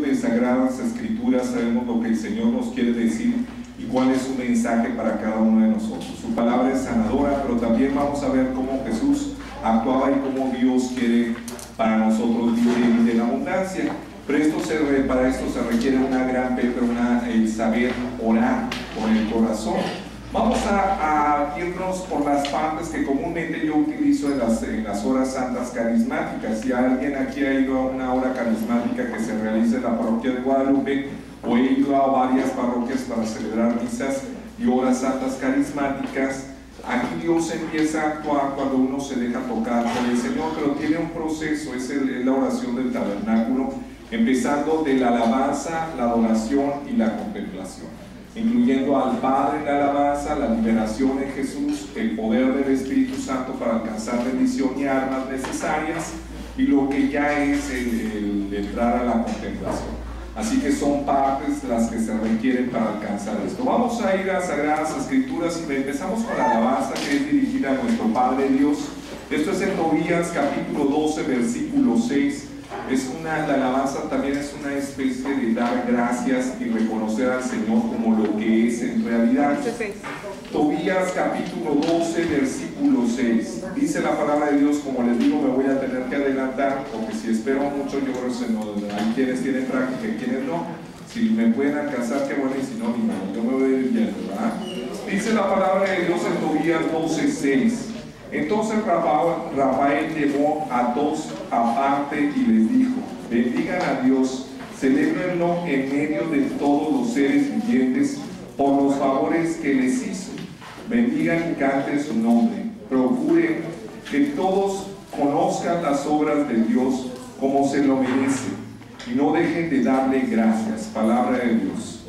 De Sagradas Escrituras sabemos lo que el Señor nos quiere decir y cuál es su mensaje para cada uno de nosotros. Su palabra es sanadora, pero también vamos a ver cómo Jesús actuaba y cómo Dios quiere para nosotros vivir en abundancia. Pero para esto se requiere una gran fe, pero el saber orar con el corazón. Vamos a irnos por las partes que comúnmente yo utilizo en las horas santas carismáticas. Si alguien aquí ha ido a una hora carismática que se realiza en la parroquia de Guadalupe, o he ido a varias parroquias para celebrar misas y horas santas carismáticas, aquí Dios empieza a actuar cuando uno se deja tocar por el Señor, pero tiene un proceso, es la oración del tabernáculo, empezando de la alabanza, la adoración y la contemplación, incluyendo al Padre en la alabanza, la liberación en Jesús, el poder del Espíritu Santo para alcanzar bendición y armas necesarias, y lo que ya es el entrar a la contemplación. Así que son partes las que se requieren para alcanzar esto. Vamos a ir a Sagradas Escrituras y empezamos con la alabanza que es dirigida a nuestro Padre Dios. Esto es en Tobías capítulo 12, versículo 6. La alabanza también es una especie de dar gracias y reconocer al Señor como lo que es en realidad. Tobías capítulo 12, versículo 6. Dice la palabra de Dios, como les digo, me voy a tener que adelantar, porque si espero mucho, yo creo que hay quienes tienen práctica y quienes no. Si me pueden alcanzar, qué bueno, y si no, ni modo, yo me voy a ir yendo, ¿verdad? Dice la palabra de Dios en Tobías 12, 6. Entonces Rafael llevó a dos aparte y les dijo: bendigan a Dios, celébrenlo en medio de todos los seres vivientes por los favores que les hizo. Bendigan y canten su nombre. Procuren que todos conozcan las obras de Dios como se lo merecen y no dejen de darle gracias. Palabra de Dios.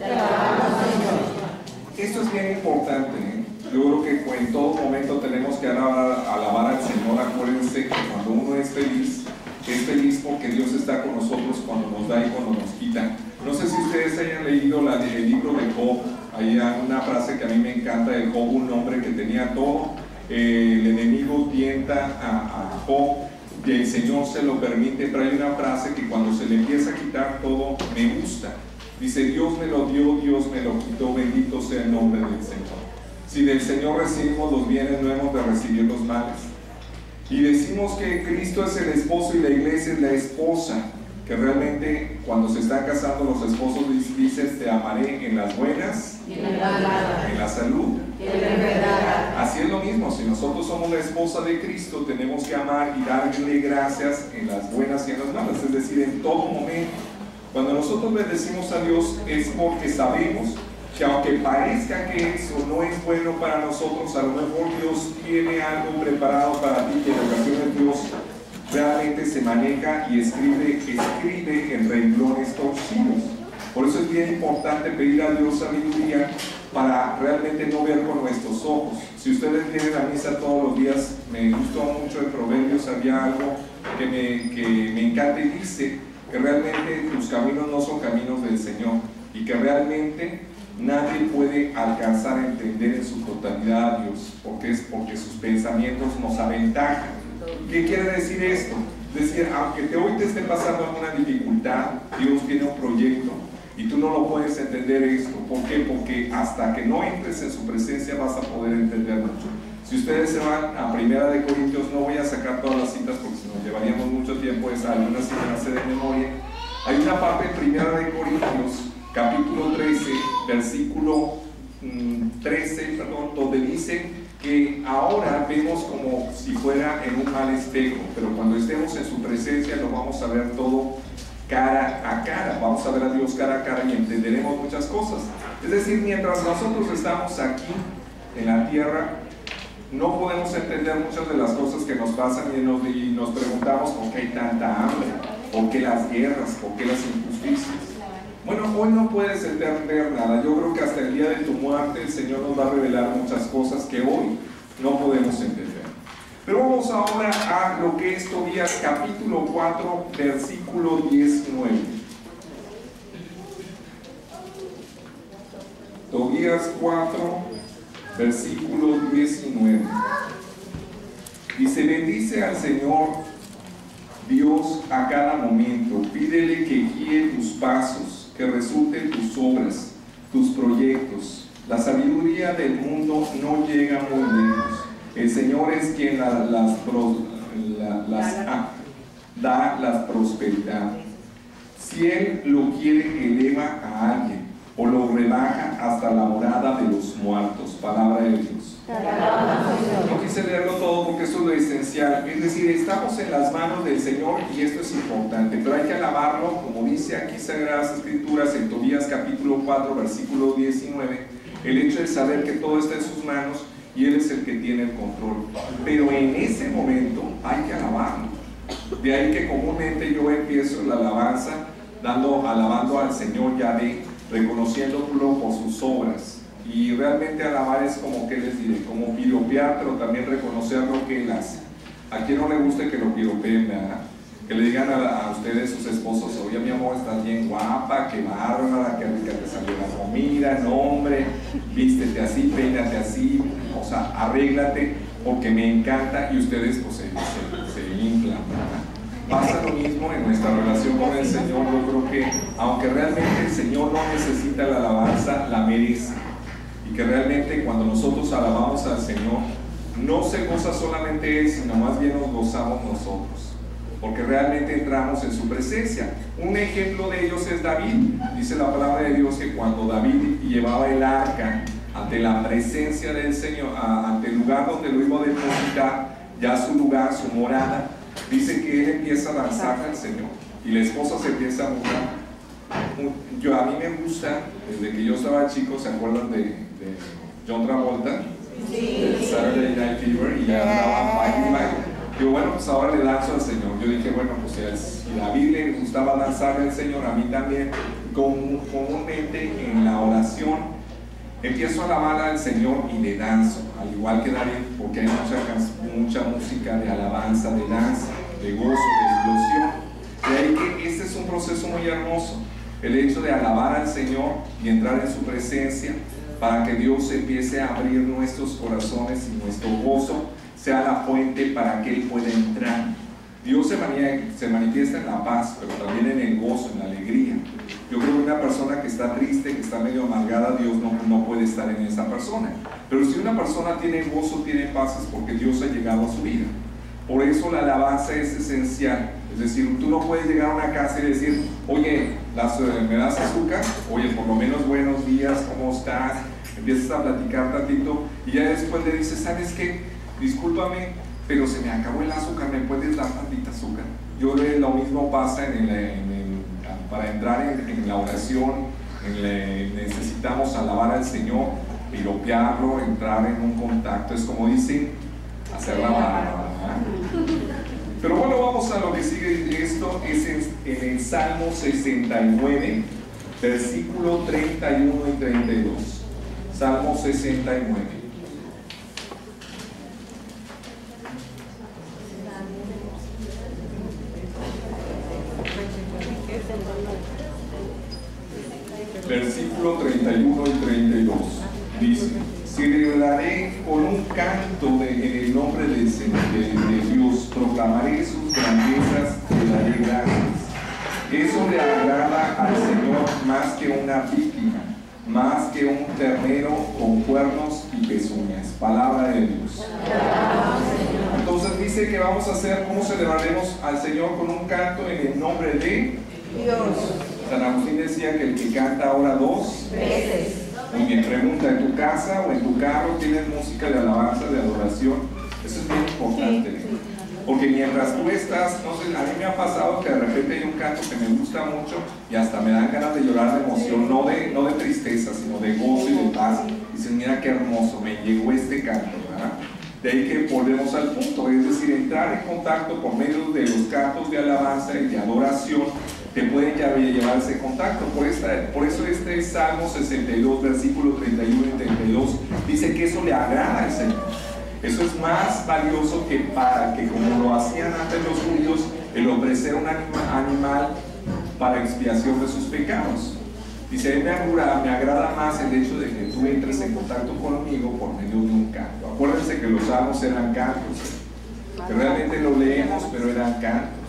Esto es bien importante, ¿eh? Yo creo que en todo momento tenemos que alabar al Señor. Acuérdense que cuando uno es feliz porque Dios está con nosotros cuando nos da y cuando nos quita. No sé si ustedes hayan leído el libro de Job. Hay una frase que a mí me encanta de Job, un hombre que tenía todo. El enemigo tienta a Job y el Señor se lo permite, pero hay una frase que cuando se le empieza a quitar todo, me gusta. Dice: Dios me lo dio, Dios me lo quitó, bendito sea el nombre del Señor. Si del Señor recibimos los bienes, no hemos de recibir los males. Y decimos que Cristo es el esposo y la iglesia es la esposa, que realmente cuando se están casando los esposos dicen: te amaré en las buenas, en la salud. Así es lo mismo, si nosotros somos la esposa de Cristo, tenemos que amar y darle gracias en las buenas y en las malas, es decir, en todo momento. Cuando nosotros le decimos a Dios es porque sabemos que aunque parezca que eso no es bueno para nosotros, a lo mejor Dios tiene algo preparado para ti, que en ocasiones Dios realmente se maneja y escribe en renglones torcidos. Por eso es bien importante pedir a Dios sabiduría para realmente no ver con nuestros ojos. Si ustedes vienen a misa todos los días, me gustó mucho el Proverbios, había algo que me encanta y dice que realmente tus caminos no son caminos del Señor y que realmente nadie puede alcanzar a entender en su totalidad a Dios, porque sus pensamientos nos aventajan. ¿Qué quiere decir esto? Es decir, aunque hoy te esté pasando alguna dificultad, Dios tiene un proyecto y tú no lo puedes entender esto. ¿Por qué? Porque hasta que no entres en su presencia vas a poder entenderlo. Si ustedes se van a 1 Corintios, no voy a sacar todas las citas porque si nos llevaríamos mucho tiempo, algunas sí me las sé de memoria. Hay una parte en 1 Corintios capítulo 13, versículo 13, donde dice que ahora vemos como si fuera en un mal espejo, pero cuando estemos en su presencia lo vamos a ver todo cara a cara, vamos a ver a Dios cara a cara y entenderemos muchas cosas. Es decir, mientras nosotros estamos aquí en la tierra, no podemos entender muchas de las cosas que nos pasan y nos preguntamos por qué hay tanta hambre, por qué las guerras, por qué las injusticias. Bueno, hoy no puedes entender nada. Yo creo que hasta el día de tu muerte el Señor nos va a revelar muchas cosas que hoy no podemos entender. Pero vamos ahora a lo que es Tobías capítulo 4, versículo 19. Tobías 4, versículo 19. Dice: bendice al Señor Dios a cada momento, pídele que guíe guíe tus pasos, que resulten tus obras, tus proyectos. La sabiduría del mundo no llega muy lejos. El Señor es quien da la prosperidad. Si Él lo quiere, eleva a alguien o lo rebaja hasta la morada de los muertos. Palabra de Dios. No quise leerlo todo porque eso es lo esencial. Es decir, estamos en las manos del Señor y esto es importante, pero hay que alabarlo, como dice aquí Sagradas Escrituras en Tobías capítulo 4 versículo 19, el hecho de saber que todo está en sus manos y Él es el que tiene el control. Pero en ese momento hay que alabarlo. De ahí que comúnmente yo empiezo la alabanza alabando al Señor Yahvé, reconociéndolo por sus obras. Y realmente alabar es como, ¿qué les diré? Como piropear, pero también reconocer lo que Él hace. ¿A quién no le gusta que lo piropeen, verdad? Que le digan a ustedes, sus esposos, oye mi amor, estás bien guapa, qué bárbara, qué rica te salió la comida, no hombre, vístete así, peínate así, o sea, arréglate, porque me encanta, y ustedes pues se inflan, ¿verdad? Pasa lo mismo en nuestra relación con el Señor. Yo creo que aunque realmente el Señor no necesita la alabanza, la merece, y que realmente cuando nosotros alabamos al Señor no se goza solamente Él, sino más bien nos gozamos nosotros, porque realmente entramos en su presencia. Un ejemplo de ellos es David. Dice la palabra de Dios que cuando David llevaba el arca ante la presencia del Señor, ante el lugar donde lo iba a depositar, ya su lugar, su morada, dice que él empieza a danzar al Señor y la esposa se empieza a mudar. A mí me gusta, desde que yo estaba chico, ¿se acuerdan de John Travolta? Sí. De Saturday Night Fever, y ya andaba baile. Yo, bueno, pues ahora le danzo al Señor. Yo dije, bueno, pues si a David le gustaba danzarle al Señor, a mí también. Comúnmente en la oración empiezo a alabar al Señor y le danzo, al igual que David, porque hay mucha música de alabanza, de danza, de gozo, de explosión. De ahí que este es un proceso muy hermoso, el hecho de alabar al Señor y entrar en su presencia, para que Dios empiece a abrir nuestros corazones y nuestro gozo sea la fuente para que Él pueda entrar. Dios se manifiesta en la paz, pero también en el gozo, en la alegría. Yo creo que una persona que está triste, que está medio amargada, Dios no puede estar en esa persona. Pero si una persona tiene gozo, tiene paz, es porque Dios ha llegado a su vida. Por eso la alabanza es esencial. Es decir, tú no puedes llegar a una casa y decir, oye, ¿me das azúcar? Oye, por lo menos buenos días, ¿cómo estás? Empiezas a platicar tantito y ya después le dices, ¿sabes qué? Discúlpame, pero se me acabó el azúcar, ¿me puedes dar tantita azúcar? Yo creo que lo mismo pasa para entrar en la oración, necesitamos alabar al Señor, piropearlo, entrar en un contacto, es como dicen, hacer la barba. Pero bueno, vamos a lo que sigue. Esto es en el Salmo 69, versículo 31 y 32. Salmo 69. Versículo 31 y 32 dice: celebraré con un canto en el nombre de Dios, proclamaré sus grandezas, le daré gracias. Eso le agrada al Señor más que una víctima, más que un ternero con cuernos y pezuñas. Palabra de Dios. Entonces dice que vamos a hacer, ¿cómo celebraremos al Señor? Con un canto en el nombre de Dios. San Agustín decía que el que canta ahora dos veces. Muy bien, pregunta, ¿en tu casa o en tu carro tienes música de alabanza, de adoración? Eso es bien importante, porque mientras tú estás, no sé, a mí me ha pasado que de repente hay un canto que me gusta mucho y hasta me dan ganas de llorar de emoción, no de tristeza, sino de gozo y de paz. Dicen, mira qué hermoso, me llegó este canto, ¿verdad? De ahí que volvemos al punto, es decir, entrar en contacto por medio de los cantos de alabanza y de adoración te pueden llevar ese contacto. Por eso este Salmo 62, versículo 31 y 32 dice que eso le agrada al Señor. Eso es más valioso que como lo hacían antes los judíos, el ofrecer un animal para expiación de sus pecados. Dice, a mí me agrada más el hecho de que tú entres en contacto conmigo por medio de un canto. Acuérdense que los salmos eran cantos, que realmente lo leemos, pero eran cantos.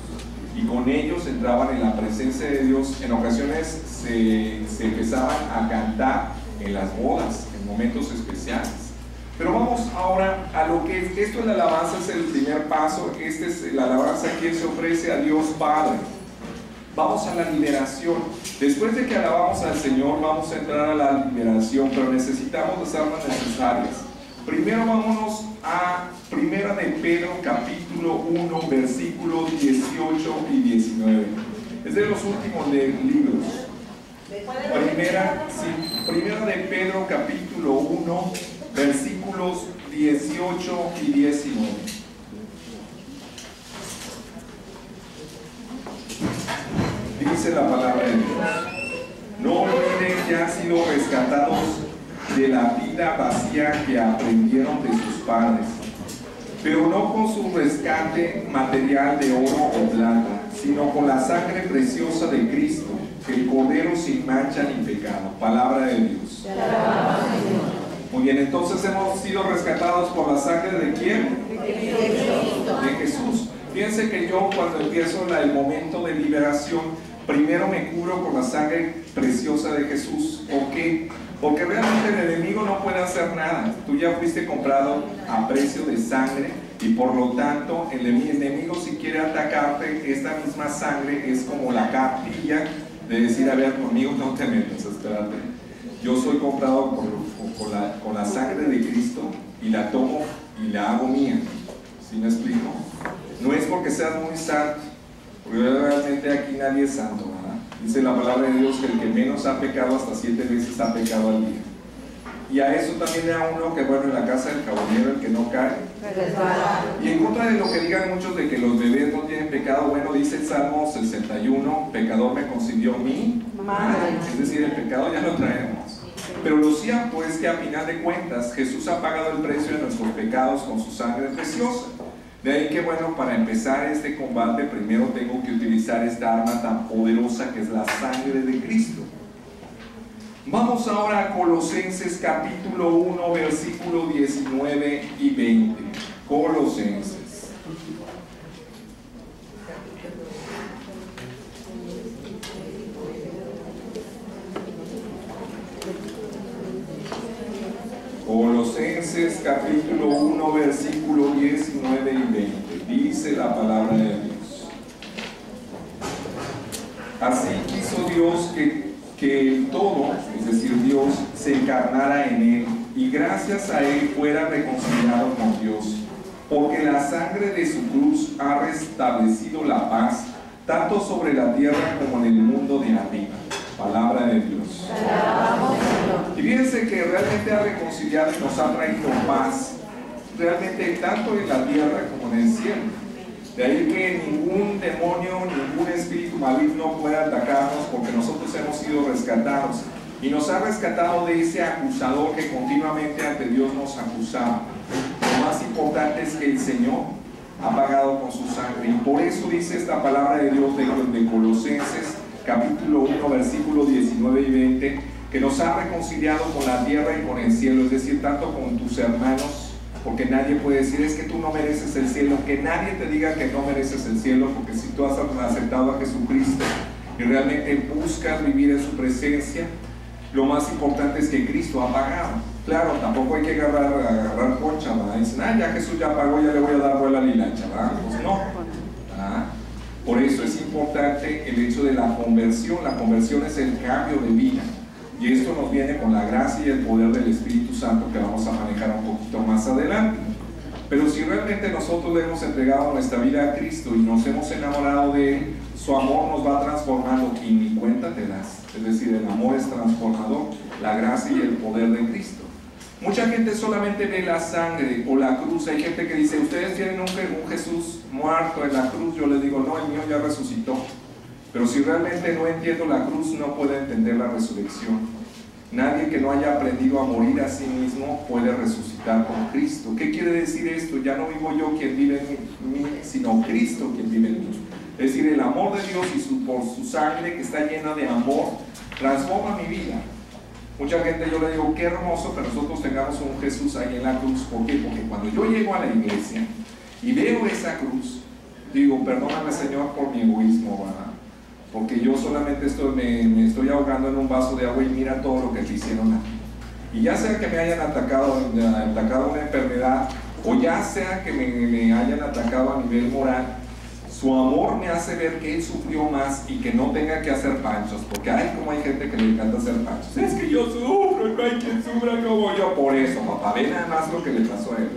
Y y con ellos entraban en la presencia de Dios. En ocasiones se empezaban a cantar en las bodas, en momentos especiales. Pero vamos ahora a lo que es, esto de la alabanza es el primer paso. La alabanza que se ofrece a Dios Padre. Vamos a la liberación. Después de que alabamos al Señor, vamos a entrar a la liberación, pero necesitamos las armas necesarias. Primero vámonos a Primera de Pedro, capítulo 1, versículos 18 y 19. Es de los últimos libros. Primera de Pedro, capítulo 1, versículos 18 y 19. Dice la palabra de Dios: no olviden que han sido rescatados de la vida vacía que aprendieron de sus padres, pero no con su rescate material de oro o plata, sino con la sangre preciosa de Cristo, el Cordero sin mancha ni pecado. Palabra de Dios. Muy bien, entonces hemos sido rescatados por la sangre ¿de quién? De Jesús. Fíjense que yo, cuando empiezo el momento de liberación, primero me cubro con la sangre preciosa de Jesús. ¿Por qué? Porque realmente el enemigo no puede hacer nada. Tú ya fuiste comprado a precio de sangre y por lo tanto el enemigo, si quiere atacarte, esta misma sangre es como la cartilla de decir: a ver, conmigo no te metas, espérate. Yo soy comprado con la sangre de Cristo y la tomo y la hago mía. ¿Sí me explico? No es porque seas muy santo, porque realmente aquí nadie es santo, ¿verdad? Dice la palabra de Dios que el que menos ha pecado hasta 7 veces ha pecado al día. Y a eso también le da uno que, bueno, en la casa del caballero el que no cae. Y en contra de lo que digan muchos de que los bebés no tienen pecado, bueno, dice el Salmo 61, pecador me concibió mi madre. Es decir, el pecado ya lo traemos. Pero lo cierto es que a final de cuentas Jesús ha pagado el precio de nuestros pecados con su sangre preciosa. De ahí que, bueno, para empezar este combate primero tengo que utilizar esta arma tan poderosa que es la sangre de Cristo. Vamos ahora a Colosenses capítulo 1, versículo 19 y 20. Colosenses. Colosenses capítulo 1, versículo 19 y 20. Dice la palabra de Dios: así quiso Dios que el todo, es decir, Dios, se encarnara en él, y gracias a él fuera reconciliado con Dios, porque la sangre de su cruz ha restablecido la paz, tanto sobre la tierra como en el mundo de arriba. Palabra de Dios. Y fíjense que realmente ha reconciliado y nos ha traído paz, realmente tanto en la tierra como en el cielo. De ahí que ningún demonio, ningún espíritu maligno puede atacarnos, porque nosotros hemos sido rescatados. Y nos ha rescatado de ese acusador que continuamente ante Dios nos acusaba. Lo más importante es que el Señor ha pagado con su sangre. Y por eso dice esta palabra de Dios de Colosenses, capítulo 1, versículos 19 y 20, que nos ha reconciliado con la tierra y con el cielo, es decir, tanto con tus hermanos, porque nadie puede decir: es que tú no mereces el cielo. Que nadie te diga que no mereces el cielo, porque si tú has aceptado a Jesucristo y realmente buscas vivir en su presencia, lo más importante es que Cristo ha pagado. Claro, tampoco hay que agarrar concha, ¿verdad? Dicen: ya Jesús ya pagó, ya le voy a dar vuelo a la hilacha, ¿verdad? Pues no. Por eso es importante el hecho de la conversión. La conversión es el cambio de vida. Y esto nos viene con la gracia y el poder del Espíritu Santo, que vamos a manejar un poquito más adelante. Pero si realmente nosotros le hemos entregado nuestra vida a Cristo y nos hemos enamorado de Él, su amor nos va transformando y ni cuenta te das. Es decir, el amor es transformador, la gracia y el poder de Cristo. Mucha gente solamente ve la sangre o la cruz. Hay gente que dice: ustedes tienen un Jesús muerto en la cruz. Yo les digo: no, el mío ya resucitó. Pero si realmente no entiendo la cruz, no puedo entender la resurrección. Nadie que no haya aprendido a morir a sí mismo puede resucitar con Cristo. ¿Qué quiere decir esto? Ya no vivo yo quien vive en mí, sino Cristo quien vive en mí. Es decir, el amor de Dios y por su sangre, que está llena de amor, transforma mi vida. Mucha gente, yo le digo: qué hermoso que nosotros tengamos un Jesús ahí en la cruz. ¿Por qué? Porque cuando yo llego a la iglesia y veo esa cruz, digo, perdóname Señor por mi egoísmo, ¿verdad? Porque yo solamente me estoy ahogando en un vaso de agua y mira todo lo que te hicieron a ti. Y ya sea que me hayan atacado una enfermedad, o ya sea que me hayan atacado a nivel moral, su amor me hace ver que Él sufrió más y que no tenga que hacer panchos, porque hay como hay gente que le encanta hacer panchos. Es que yo sufro y no hay quien sufra como yo. Por eso, papá, ve nada más lo que le pasó a Él.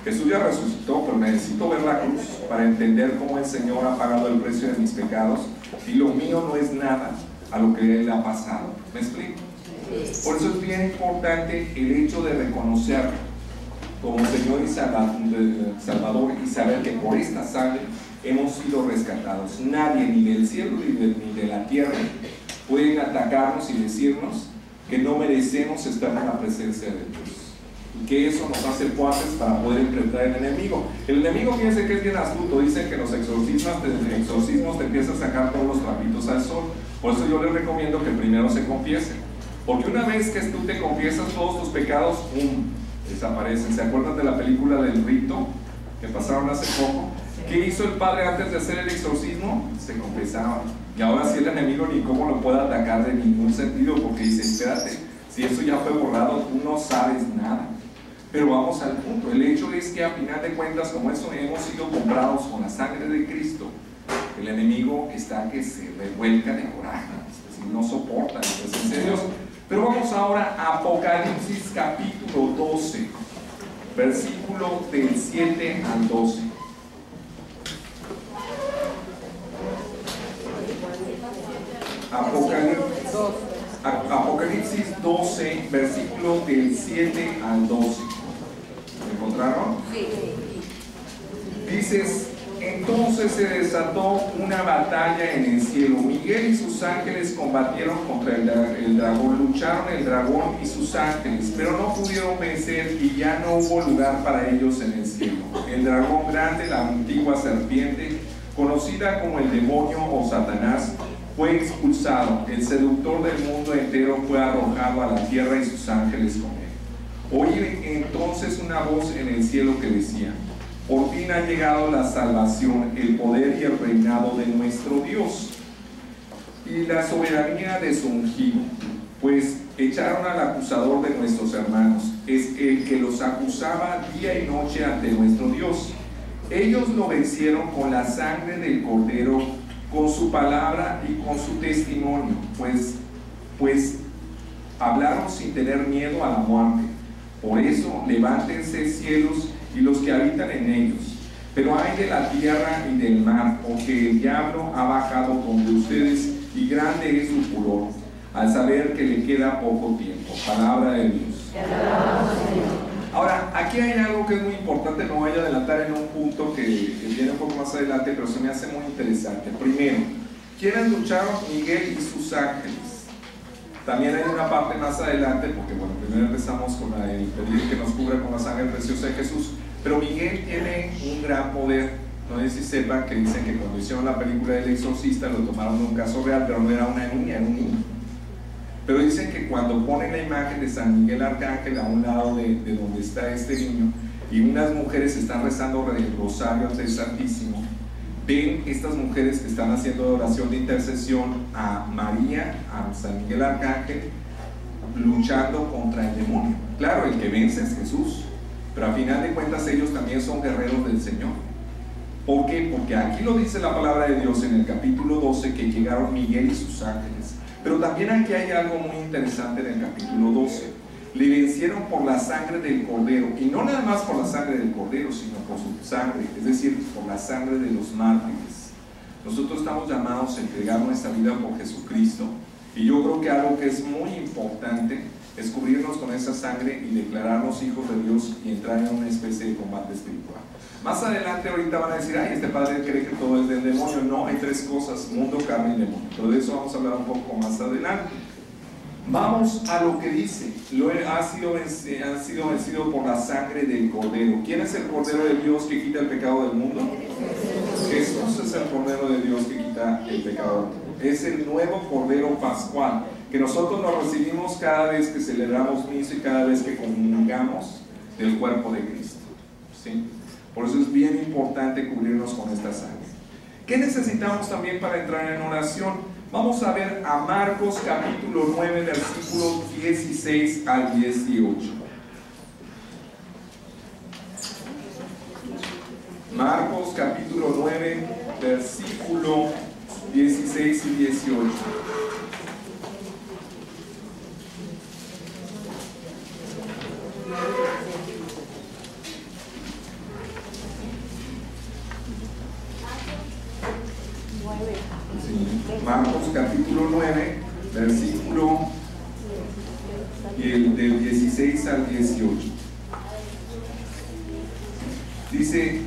Jesús ya resucitó, pero necesito ver la cruz para entender cómo el Señor ha pagado el precio de mis pecados y lo mío no es nada a lo que Él ha pasado. ¿Me explico? Por eso es bien importante el hecho de reconocerlo como Señor y Salvador y saber que por esta sangre hemos sido rescatados. Nadie, ni del cielo ni de la tierra, pueden atacarnos y decirnos que no merecemos estar en la presencia de Dios. Y que eso nos hace fuertes para poder enfrentar al enemigo. El enemigo piensa que es bien astuto, dice que los exorcismos te empiezan a sacar todos los trapitos al sol. Por eso yo les recomiendo que primero se confiesen, porque una vez que tú te confiesas todos tus pecados, ¡pum!, desaparecen. ¿Se acuerdan de la película del rito que pasaron hace poco? ¿Qué hizo el padre antes de hacer el exorcismo? Se confesaba. Y ahora sí el enemigo ni cómo lo puede atacar de ningún sentido, porque dice, espérate, si eso ya fue borrado, tú no sabes nada. Pero vamos al punto. El hecho es que a final de cuentas, como eso hemos sido comprados con la sangre de Cristo, el enemigo está que se revuelca de coraje, es decir, no soporta la presencia de Dios. Pero vamos ahora a Apocalipsis capítulo 12, versículo del 7 al 12. Apocalipsis 12, versículo del 7 al 12. ¿Me encontraron? Sí. Dices, entonces se desató una batalla en el cielo. Miguel y sus ángeles combatieron contra el dragón. Lucharon el dragón y sus ángeles, pero no pudieron vencer y ya no hubo lugar para ellos en el cielo. El dragón grande, la antigua serpiente, conocida como el demonio o Satanás, fue expulsado. El seductor del mundo entero fue arrojado a la tierra y sus ángeles con él. Oí entonces una voz en el cielo que decía, por fin ha llegado la salvación, el poder y el reinado de nuestro Dios y la soberanía de su ungido, pues echaron al acusador de nuestros hermanos, es el que los acusaba día y noche ante nuestro Dios. Ellos lo vencieron con la sangre del Cordero, con su palabra y con su testimonio, pues hablaron sin tener miedo a la muerte. Por eso levántense cielos y los que habitan en ellos, pero ay de la tierra y del mar, porque el diablo ha bajado donde ustedes y grande es su furor, al saber que le queda poco tiempo. Palabra de Dios. Ahora, aquí hay algo que es muy importante, no voy a adelantar en un punto que viene un poco más adelante, pero se me hace muy interesante. Primero, ¿quiénes lucharon? Miguel y sus ángeles. También hay una parte más adelante, porque bueno, primero empezamos con el pedir que nos cubra con la sangre preciosa de Jesús, pero Miguel tiene un gran poder. No sé si sepan que dicen que cuando hicieron la película del exorcista lo tomaron de un caso real, pero no era una niña, era un niño. Pero dicen que cuando ponen la imagen de San Miguel Arcángel a un lado de donde está este niño, y unas mujeres están rezando el rosario ante el Santísimo, ven estas mujeres que están haciendo oración de intercesión a María, a San Miguel Arcángel, luchando contra el demonio. Claro, el que vence es Jesús, pero a final de cuentas ellos también son guerreros del Señor. ¿Por qué? Porque aquí lo dice la palabra de Dios en el capítulo 12, que llegaron Miguel y sus ángeles. Pero también aquí hay algo muy interesante en el capítulo 12. Le vencieron por la sangre del Cordero, y no nada más por la sangre del Cordero, sino por su sangre, es decir, por la sangre de los mártires. Nosotros estamos llamados a entregar nuestra vida por Jesucristo, y yo creo que algo que es muy importante es cubrirnos con esa sangre y declararnos hijos de Dios y entrar en una especie de combate espiritual. Más adelante ahorita van a decir, ay, este padre cree que todo es del demonio. No, hay tres cosas: mundo, carne y demonio. Pero de eso vamos a hablar un poco más adelante. Vamos a lo que dice, ha sido vencido por la sangre del Cordero. ¿Quién es el Cordero de Dios que quita el pecado del mundo? Jesús es el Cordero de Dios que quita el pecado del mundo. Es el nuevo Cordero Pascual, que nosotros lo recibimos cada vez que celebramos misa y cada vez que comulgamos del cuerpo de Cristo. ¿Sí? Por eso es bien importante cubrirnos con esta sangre. ¿Qué necesitamos también para entrar en oración? Vamos a ver a Marcos capítulo 9, versículos 16 al 18. Marcos capítulo 9, versículo 16 y 18. Marcos capítulo 9, versículo del 16 al 18. Dice,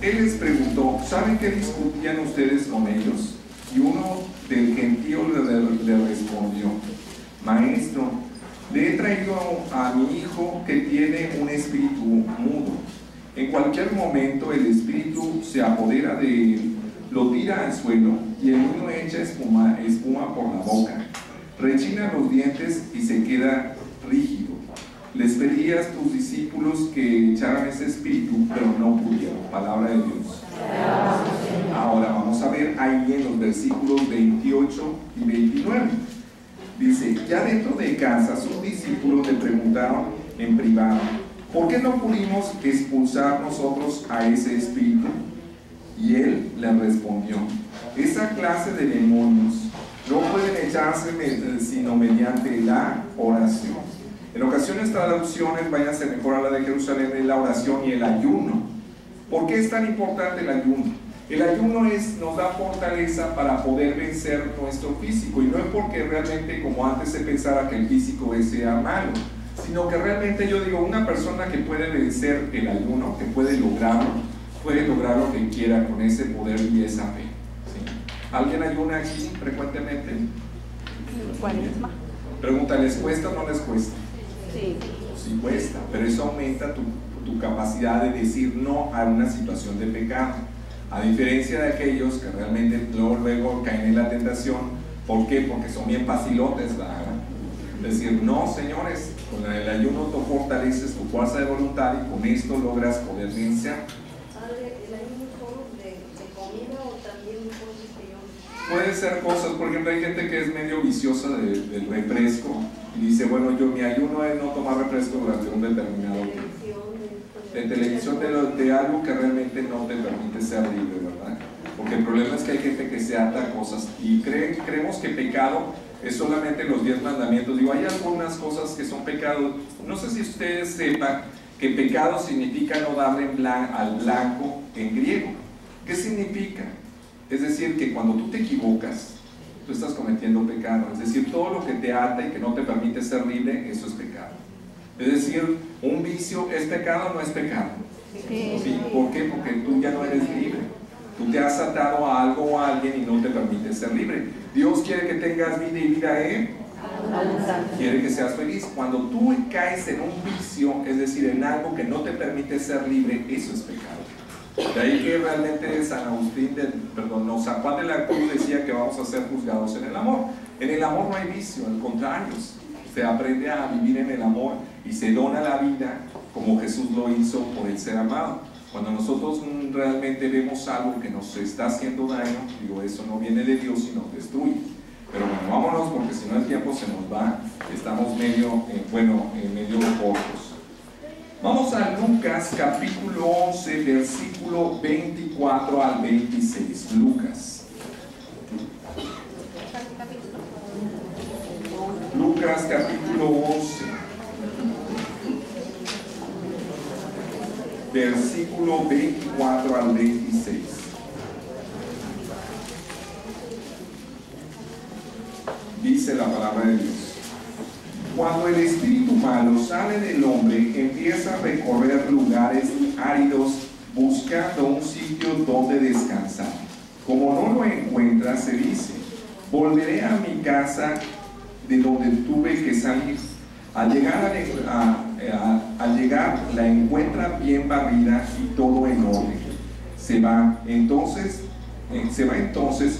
él les preguntó, ¿saben qué discutían ustedes con ellos? Y uno del gentío le respondió, Maestro, le he traído a mi hijo que tiene un espíritu mudo. En cualquier momento el espíritu se apodera de él, lo tira al suelo y el niño echa espuma por la boca, rechina los dientes y se queda rígido. Les pedí a tus discípulos que echaran ese espíritu, pero no pudieron. Palabra de Dios. Ahora vamos a ver ahí en los versículos 28 y 29. Dice, ya dentro de casa sus discípulos le preguntaron en privado, ¿por qué no pudimos expulsar nosotros a ese espíritu? Y él le respondió, esa clase de demonios no pueden echarse sino mediante la oración. En ocasiones traducciones, váyanse mejor a la de Jerusalén, es la oración y el ayuno. ¿Por qué es tan importante el ayuno? El ayuno nos da fortaleza para poder vencer nuestro físico, y no es porque realmente como antes se pensaba que el físico sea malo, sino que realmente yo digo, una persona que puede vencer el ayuno, que puede lograr lo que quiera con ese poder y esa fe. ¿Sí? ¿Alguien ayuna aquí frecuentemente? Cuaresma. Pregunta, ¿les cuesta o no les cuesta? Sí. Sí cuesta, pero eso aumenta tu capacidad de decir no a una situación de pecado. A diferencia de aquellos que realmente luego caen en la tentación. ¿Por qué? Porque son bien facilotes, ¿verdad? Decir, no, señores, con el ayuno tú fortaleces tu fuerza de voluntad y con esto logras poder vencer. ¿El ayuno solo de comida o también cosas? Puede ser cosas, por ejemplo, hay gente que es medio viciosa del refresco y dice, bueno, mi ayuno es no tomar refresco durante un determinado tiempo. De televisión, de algo que realmente no te permite ser libre, ¿verdad? Porque el problema es que hay gente que se ata a cosas y creemos que pecado es solamente los 10 mandamientos. Digo, hay algunas cosas que son pecados. No sé si ustedes sepan que pecado significa no darle al blanco en griego. ¿Qué significa? Es decir, que cuando tú te equivocas, tú estás cometiendo pecado. Es decir, todo lo que te ata y que no te permite ser libre, eso es pecado. Es decir, un vicio es pecado o no es pecado. ¿Sí? ¿Por qué? Porque tú ya no eres libre. Tú te has atado a algo o a alguien y no te permite ser libre. Dios quiere que tengas vida y vida quiere que seas feliz. Cuando tú caes en un vicio, es decir, en algo que no te permite ser libre, eso es pecado. De ahí que realmente San Juan de la Cruz decía que vamos a ser juzgados en el amor. En el amor no hay vicio, al contrario, se aprende a vivir en el amor y se dona la vida como Jesús lo hizo por el ser amado. Cuando nosotros realmente vemos algo que nos está haciendo daño, digo, eso no viene de Dios y nos destruye. Pero bueno, vámonos porque si no el tiempo se nos va, estamos medio cortos. Vamos a Lucas capítulo 11, versículo 24 al 26. Lucas capítulo 11, versículo 24 al 26. Dice la palabra de Dios. Cuando el espíritu malo sale del hombre, empieza a recorrer lugares áridos buscando un sitio donde descansar. Como no lo encuentra, se dice, volveré a mi casa de donde tuve que salir. Al llegar la encuentra bien barrida y todo en orden. Se va entonces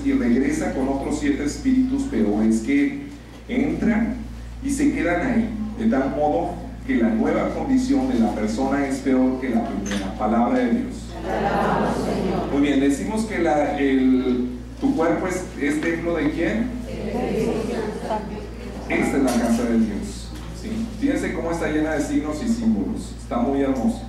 y regresa con otros 7 espíritus peores que entran y se quedan ahí, de tal modo que la nueva condición de la persona es peor que la primera. Palabra de Dios. Muy bien, decimos que tu cuerpo es templo ¿de quién? Esta es la casa de Dios, ¿sí? Fíjense cómo está llena de signos y símbolos, está muy hermoso.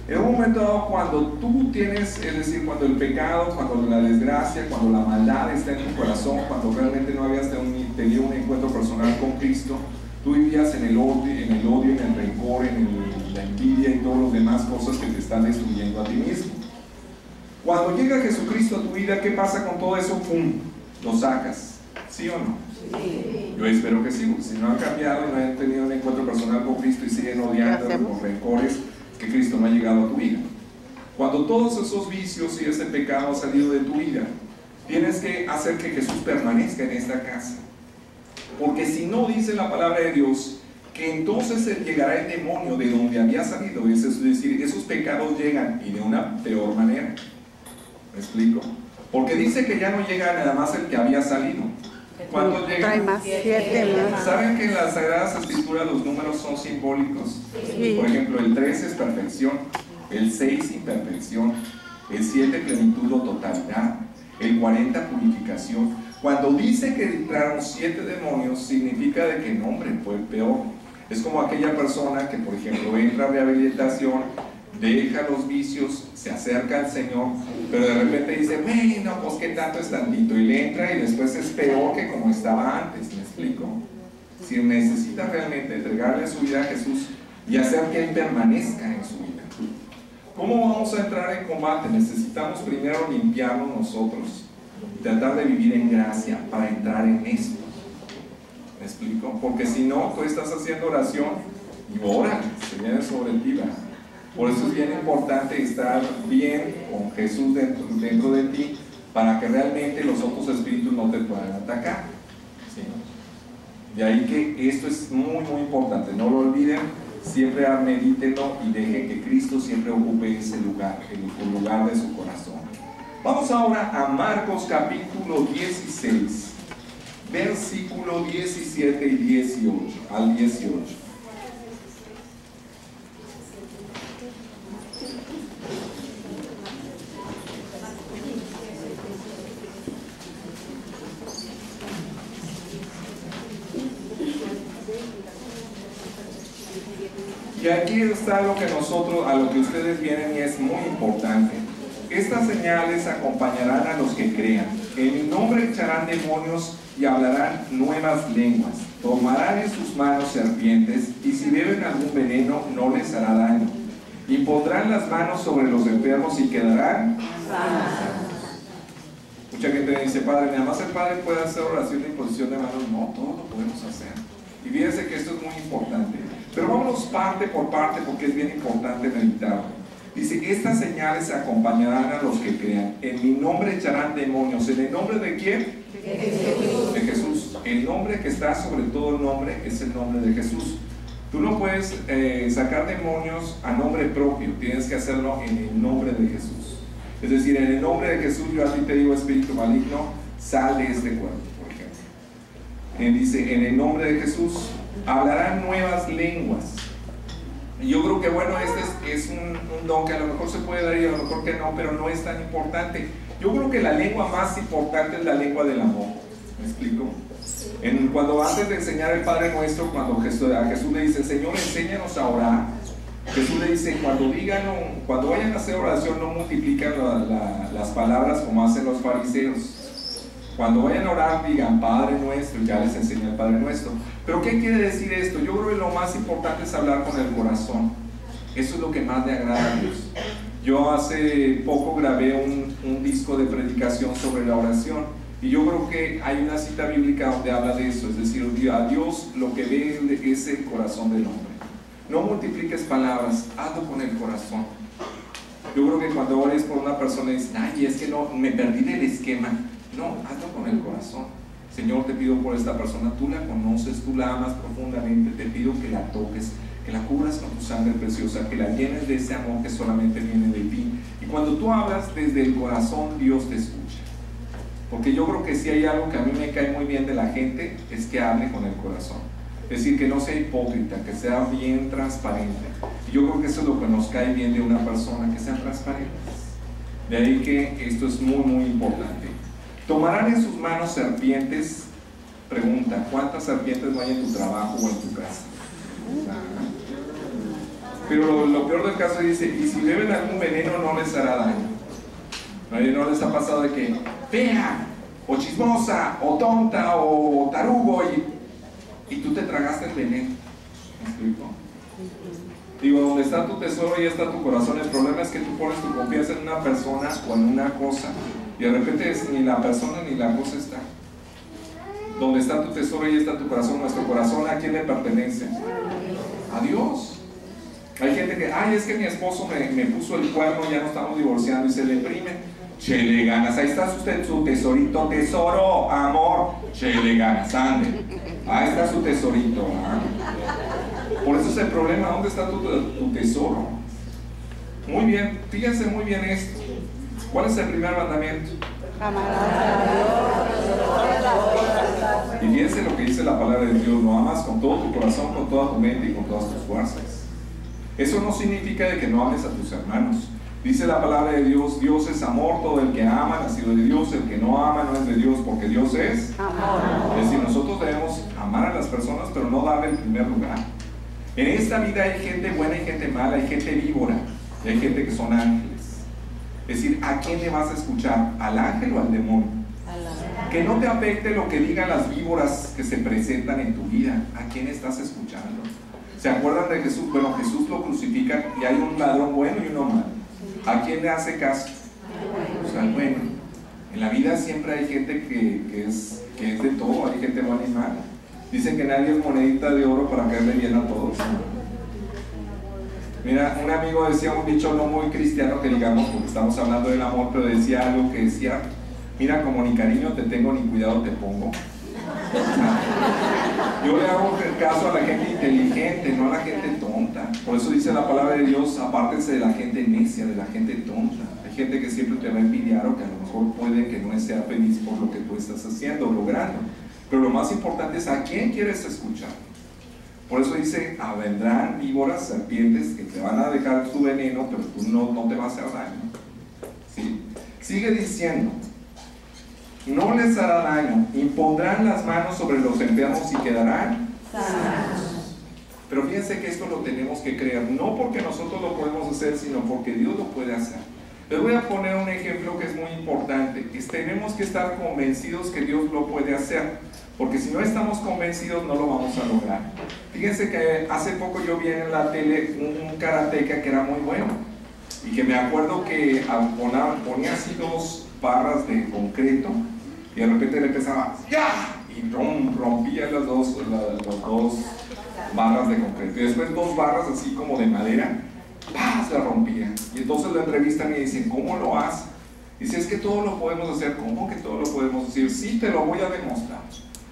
En un momento dado, cuando tú tienes, es decir, cuando el pecado, cuando la desgracia, cuando la maldad está en tu corazón, cuando realmente no habías tenido un encuentro personal con Cristo, tú vivías en el odio, en el rencor, en la envidia y todas las demás cosas que te están destruyendo a ti mismo. Cuando llega Jesucristo a tu vida, ¿qué pasa con todo eso? ¡Pum! Lo sacas, ¿sí o no? Sí. Yo espero que sí, porque si no han cambiado y no han tenido un encuentro personal con Cristo y siguen odiando con rencores, que Cristo no ha llegado a tu vida. Cuando todos esos vicios y ese pecado ha salido de tu vida, tienes que hacer que Jesús permanezca en esta casa, porque si no, dice la palabra de Dios, que entonces llegará el demonio de donde había salido, es decir, esos pecados llegan y de una peor manera. ¿Me explico? Porque dice que ya no llega nada más el que había salido. ¿Cuántos llegan? Trae más, 7 más. ¿Saben que en las Sagradas Escrituras los números son simbólicos? Sí. Por ejemplo, el 3 es perfección, el 6 imperfección, el 7 plenitud o totalidad, el 40 purificación. Cuando dice que entraron 7 demonios, significa de que no, hombre, fue peor. Es como aquella persona que, por ejemplo, entra a rehabilitación, deja los vicios, se acerca al Señor, pero de repente dice, bueno, pues qué tanto es tantito, y le entra y después es peor que como estaba antes. ¿Me explico? Si necesita realmente entregarle su vida a Jesús y hacer que Él permanezca en su vida. ¿Cómo vamos a entrar en combate? Necesitamos primero limpiarnos nosotros, tratar de vivir en gracia para entrar en esto. ¿Me explico? Porque si no, tú estás haciendo oración y órale, se viene sobre ti, ¿verdad? Por eso es bien importante estar bien con Jesús dentro de ti, para que realmente los otros espíritus no te puedan atacar, ¿sí? De ahí que esto es muy muy importante, no lo olviden, siempre medítenlo y dejen que Cristo siempre ocupe ese lugar, el lugar de su corazón. Vamos ahora a Marcos capítulo 16, versículo 17 y 18, al 18. Y aquí está lo que a lo que ustedes vienen y es muy importante. Estas señales acompañarán a los que crean. En mi nombre echarán demonios y hablarán nuevas lenguas. Tomarán en sus manos serpientes y si beben algún veneno no les hará daño. Y pondrán las manos sobre los enfermos y quedarán sanos. Mucha gente me dice, Padre, nada más el Padre puede hacer oración de imposición de manos. No, todo lo podemos hacer. Y fíjense que esto es muy importante. Pero vámonos parte por parte porque es bien importante meditarlo. Dice, estas señales acompañarán a los que crean. En mi nombre echarán demonios. ¿En el nombre de quién? De Jesús. De Jesús. El nombre que está sobre todo el nombre es el nombre de Jesús. Tú no puedes sacar demonios a nombre propio. Tienes que hacerlo en el nombre de Jesús. Es decir, en el nombre de Jesús yo a ti te digo, espíritu maligno, sal de este cuerpo, por ejemplo. Dice, en el nombre de Jesús hablarán nuevas lenguas. Y yo creo que bueno, este es un don que a lo mejor se puede dar y a lo mejor que no, pero no es tan importante. Yo creo que la lengua más importante es la lengua del amor. ¿Me explico? Cuando antes de enseñar el Padre Nuestro, cuando a Jesús le dice, Señor, enséñanos a orar, Jesús le dice, cuando vayan a hacer oración, no multiplican las palabras como hacen los fariseos. Cuando vayan a orar, digan Padre Nuestro, ya les enseña el Padre Nuestro. Pero ¿qué quiere decir esto? Yo creo que lo más importante es hablar con el corazón. Eso es lo que más le agrada a Dios. Yo hace poco grabé un disco de predicación sobre la oración, y yo creo que hay una cita bíblica donde habla de eso, es decir, a Dios lo que ve es el corazón del hombre. No multipliques palabras, hazlo con el corazón. Yo creo que cuando ores por una persona y dices, ay, es que no, me perdí del esquema. No, hazlo con el corazón. Señor, te pido por esta persona, tú la conoces, tú la amas profundamente, te pido que la toques, que la cubras con tu sangre preciosa, que la llenes de ese amor que solamente viene de ti. Y cuando tú hablas desde el corazón, Dios te escucha. Porque yo creo que si hay algo que a mí me cae muy bien de la gente, es que hable con el corazón. Es decir, que no sea hipócrita, que sea bien transparente. Y yo creo que eso es lo que nos cae bien de una persona, que sean transparentes. De ahí que esto es muy, muy importante. ¿Tomarán en sus manos serpientes? Pregunta, ¿cuántas serpientes no hay en tu trabajo o en tu casa? Pero lo peor del caso dice, y si beben algún veneno no les hará daño. ¿No les ha pasado de que, fea, o chismosa, o tonta, o tarugo, y tú te tragaste el veneno? ¿Me explico? Digo, donde está tu tesoro, ahí está tu corazón. El problema es que tú pones tu confianza en una persona o en una cosa, y de repente ni la persona ni la cosa está. Donde está tu tesoro, ahí está tu corazón. Nuestro corazón, ¿a quién le pertenece? A Dios. Hay gente que, ay, es que mi esposo me puso el cuerno, ya no estamos divorciando, y se le deprime. Chele ganas, ahí está usted su tesorito, tesoro, amor, chele ganas, ande. Ahí está su tesorito. Por eso es el problema, ¿dónde está tu tesoro? Muy bien, fíjense muy bien esto. ¿Cuál es el primer mandamiento? Y fíjense lo que dice la palabra de Dios: lo amas con todo tu corazón, con toda tu mente y con todas tus fuerzas. Eso no significa de que no ames a tus hermanos. Dice la palabra de Dios, Dios es amor, todo el que ama ha nacido de Dios, el que no ama no es de Dios, porque Dios es amor. Es decir, nosotros debemos amar a las personas, pero no darle el primer lugar. En esta vida hay gente buena y gente mala, hay gente víbora, y hay gente que son ángeles. Es decir, ¿a quién le vas a escuchar? ¿Al ángel o al demonio? Que no te afecte lo que digan las víboras que se presentan en tu vida. ¿A quién estás escuchando? ¿Se acuerdan de Jesús? Bueno, Jesús lo crucifican y hay un ladrón bueno y uno malo. ¿A quién le hace caso? Pues al bueno. En la vida siempre hay gente que es de todo, hay gente buena y mala. Dicen que nadie es monedita de oro para caerle bien a todos. Mira, un amigo decía un dicho no muy cristiano que digamos, porque estamos hablando del amor, pero decía algo que decía: mira, como ni cariño te tengo, ni cuidado te pongo. Yo le hago caso a la gente inteligente, no a la gente tonta. Por eso dice la palabra de Dios: apártense de la gente necia, de la gente tonta. Hay gente que siempre te va a envidiar, o que a lo mejor puede que no sea feliz por lo que tú estás haciendo, logrando. Pero lo más importante es a quién quieres escuchar. Por eso dice: vendrán víboras, serpientes, que te van a dejar su veneno, pero tú no te va a hacer daño. ¿Sí? Sigue diciendo: no les hará daño, impondrán las manos sobre los enfermos y quedarán sanos. Pero fíjense que esto lo tenemos que creer, no porque nosotros lo podemos hacer, sino porque Dios lo puede hacer. Les voy a poner un ejemplo que es muy importante. Tenemos que estar convencidos que Dios lo puede hacer, porque si no estamos convencidos no lo vamos a lograr. Fíjense que hace poco yo vi en la tele un karateca que era muy bueno, y que me acuerdo que ponía así 2 barras de concreto, y de repente le empezaba ¡ya! Y rompía las dos barras de concreto, y después 2 barras así como de madera, ¡pah! Se rompía. Y entonces lo entrevistan y dicen: ¿cómo lo hace? Dice: es que todo lo podemos hacer. ¿Cómo que todo lo podemos hacer? Sí, te lo voy a demostrar.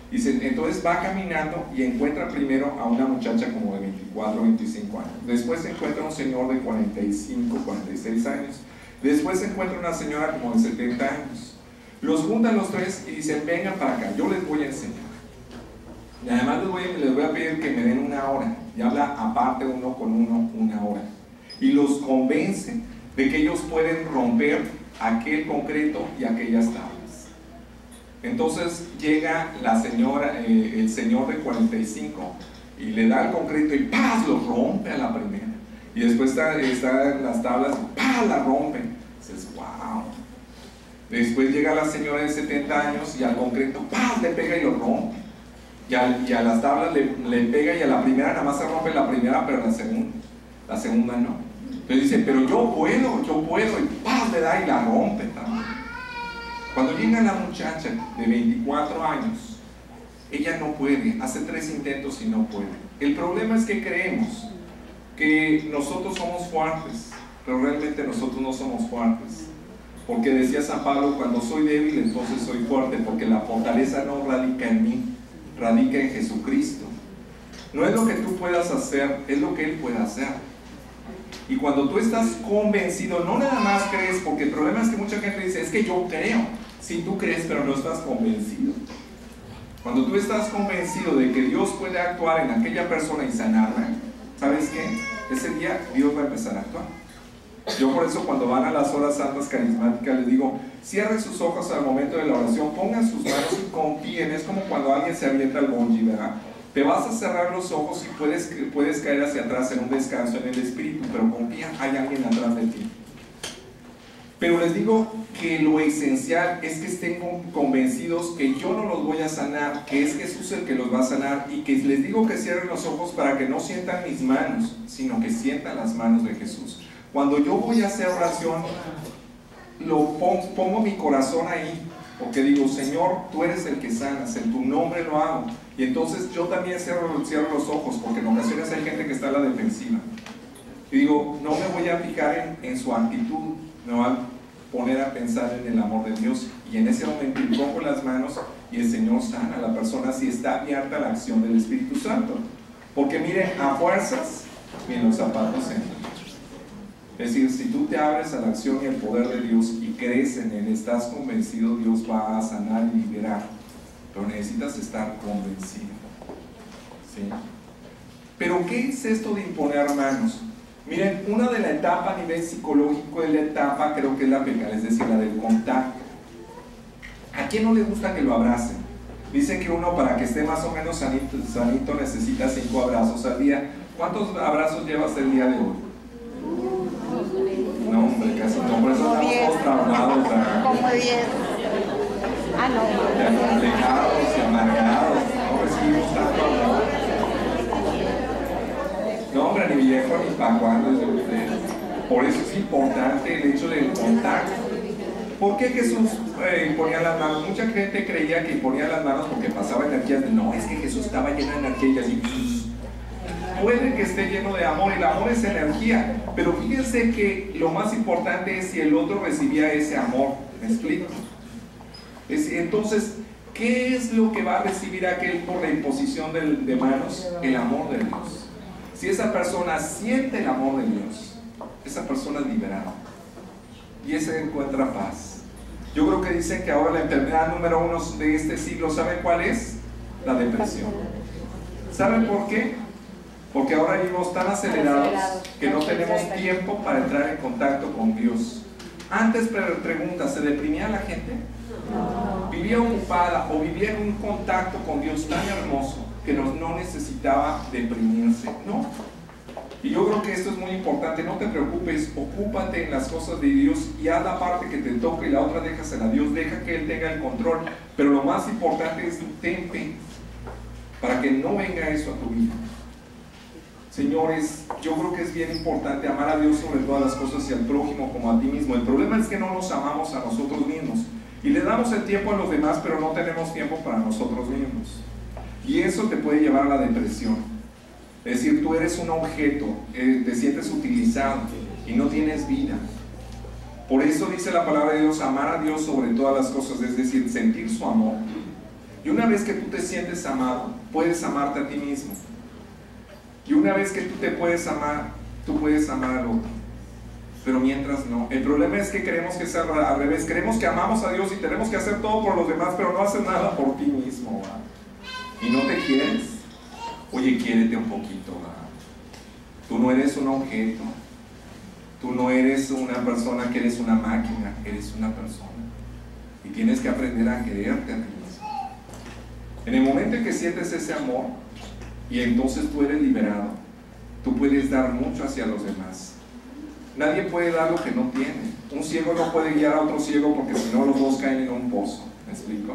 Dice, entonces va caminando y encuentra primero a una muchacha como de 24 o 25 años. Después se encuentra un señor de 45, 46 años. Después se encuentra una señora como de 70 años. Los juntan los 3 y dicen: vengan para acá, yo les voy a enseñar. Y además les voy a pedir que me den 1 hora. Y habla aparte uno con uno 1 hora. Y los convence de que ellos pueden romper aquel concreto y aquellas tablas. Entonces llega la señora, el señor de 45, y le da el concreto y ¡paz! Lo rompe a la primera. Y después están las tablas y ¡paz! La rompen. Dices: ¡wow! Después llega la señora de 70 años y al concreto ¡paz! Le pega y lo rompe. Y a las tablas le pega, y a la primera nada más se rompe la primera, pero la segunda no. Entonces dice: pero yo puedo, y ¡paz! Le da y la rompe también. Cuando llega la muchacha de 24 años, ella no puede, hace 3 intentos y no puede. El problema es que creemos que nosotros somos fuertes, pero realmente nosotros no somos fuertes. Porque decía San Pablo: cuando soy débil, entonces soy fuerte, porque la fortaleza no radica en mí, radica en Jesucristo. No es lo que tú puedas hacer, es lo que Él puede hacer. Y cuando tú estás convencido, no nada más crees, porque el problema es que mucha gente dice: es que yo creo. Sí, tú crees, pero no estás convencido. Cuando tú estás convencido de que Dios puede actuar en aquella persona y sanarla, ¿sabes qué? Ese día Dios va a empezar a actuar. Yo por eso cuando van a las horas santas carismáticas les digo, cierren sus ojos al momento de la oración, pongan sus manos y confíen. Es como cuando alguien se avienta al bungee, ¿verdad? Te vas a cerrar los ojos y puedes caer hacia atrás en un descanso en el espíritu, pero confía, hay alguien atrás de ti. Pero les digo que lo esencial es que estén convencidos que yo no los voy a sanar, que es Jesús el que los va a sanar, y que les digo que cierren los ojos para que no sientan mis manos, sino que sientan las manos de Jesús. Cuando yo voy a hacer oración, pongo mi corazón ahí, porque digo, Señor, tú eres el que sanas, en tu nombre lo hago. Y entonces yo también cierro los ojos, porque en ocasiones hay gente que está a la defensiva. Y digo, no me voy a fijar en su actitud, me voy a poner a pensar en el amor de Dios. Y en ese momento pongo las manos y el Señor sana a la persona si está abierta a la acción del Espíritu Santo. Porque miren, a fuerzas, miren, los zapatos entran. Es decir, si tú te abres a la acción y el poder de Dios y crees en Él, estás convencido, Dios va a sanar y liberar. Pero necesitas estar convencido. ¿Sí? Pero ¿qué es esto de imponer manos? Miren, una de la etapa a nivel psicológico es la etapa, creo que es la pecal, es decir, la del contacto. ¿A quién no le gusta que lo abracen? Dicen que uno para que esté más o menos sanito necesita 5 abrazos al día. ¿Cuántos abrazos llevas el día de hoy? No, hombre, casi no, por eso estamos todos traumados. Como 10. Ah, no. Alejados y amargados, no recibimos tanto amor. No, hombre, ni viejo ni para cuándo es de ustedes. Por eso es importante el hecho del contacto. ¿Por qué Jesús imponía las manos? Mucha gente creía que imponía las manos porque pasaba energías. No, es que Jesús estaba lleno de energía y así. Puede que esté lleno de amor, el amor es energía, pero fíjense que lo más importante es si el otro recibía ese amor. ¿Me explico? Entonces, ¿qué es lo que va a recibir aquel por la imposición de manos? El amor de Dios. Si esa persona siente el amor de Dios, esa persona es liberada y ese encuentra paz. Yo creo que dicen que ahora la enfermedad número 1 de este siglo, ¿saben cuál es? La depresión. ¿Saben por qué? Porque ahora vivimos tan acelerados que no tenemos tiempo para entrar en contacto con Dios. Antes, pregunta, ¿se deprimía la gente? Vivía ocupada o vivía en un contacto con Dios tan hermoso que no necesitaba deprimirse, ¿no? Y yo creo que esto es muy importante. No te preocupes, ocúpate en las cosas de Dios y haz la parte que te toca y la otra déjasela a Dios, deja que Él tenga el control. Pero lo más importante es ten fe para que no venga eso a tu vida. Señores, yo creo que es bien importante amar a Dios sobre todas las cosas y al prójimo como a ti mismo. El problema es que no nos amamos a nosotros mismos y le damos el tiempo a los demás, pero no tenemos tiempo para nosotros mismos. Y eso te puede llevar a la depresión. Es decir, tú eres un objeto, te sientes utilizado y no tienes vida. Por eso dice la palabra de Dios, amar a Dios sobre todas las cosas, es decir, sentir su amor. Y una vez que tú te sientes amado, puedes amarte a ti mismo. Y una vez que tú te puedes amar, tú puedes amar al otro. Pero mientras no. El problema es que queremos que sea al revés. Queremos que amamos a Dios y tenemos que hacer todo por los demás, pero no haces nada por ti mismo, ¿va? Y no te quieres. Oye, quiérete un poquito, ¿va? Tú no eres un objeto. Tú no eres una persona que eres una máquina. Eres una persona. Y tienes que aprender a quererte a ti mismo. En el momento en que sientes ese amor, y entonces tú eres liberado, tú puedes dar mucho hacia los demás. Nadie puede dar lo que no tiene. Un ciego no puede guiar a otro ciego porque si no los dos caen en un pozo. ¿Me explico?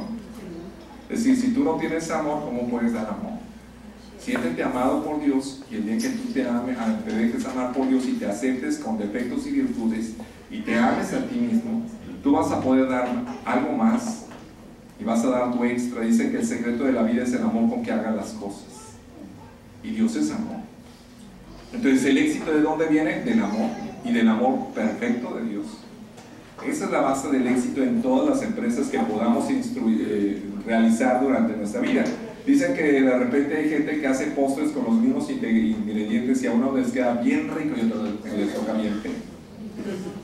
Es decir, si tú no tienes amor, ¿cómo puedes dar amor? Siéntete amado por Dios y el día que tú te dejes amar por Dios y te aceptes con defectos y virtudes y te ames a ti mismo, tú vas a poder dar algo más y vas a dar tu extra. Dicen que el secreto de la vida es el amor con que hagas las cosas. Y Dios es amor. Entonces, ¿el éxito de dónde viene? Del amor, y del amor perfecto de Dios. Esa es la base del éxito en todas las empresas que podamos realizar durante nuestra vida. Dicen que de repente hay gente que hace postres con los mismos ingredientes y a uno les queda bien rico y a otro les toca bien feo.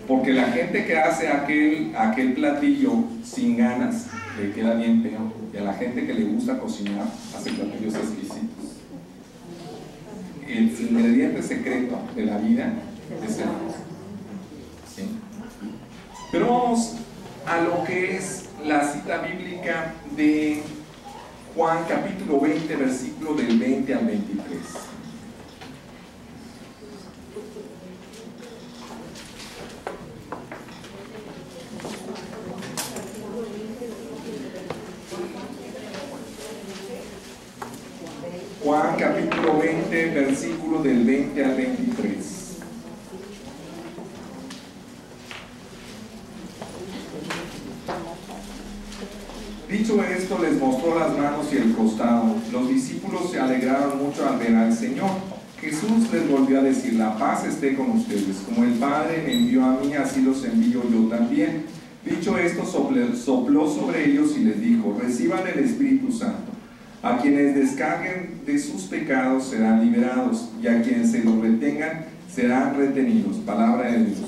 Porque la gente que hace aquel platillo sin ganas le queda bien peor. Y a la gente que le gusta cocinar, hace platillos exquisitos. El ingrediente secreto de la vida es el amor. ¿Sí? Pero vamos a lo que es la cita bíblica de Juan capítulo 20, versículo del 20 al 23. Juan capítulo 20, versículo del 20 al 23. Dicho esto, les mostró las manos y el costado. Los discípulos se alegraron mucho al ver al Señor. Jesús les volvió a decir: la paz esté con ustedes. Como el Padre me envió a mí, así los envío yo también. Dicho esto, sopló sobre ellos y les dijo: reciban el Espíritu Santo. A quienes descarguen de sus pecados serán liberados, y a quienes se los retengan serán retenidos. Palabra de Dios.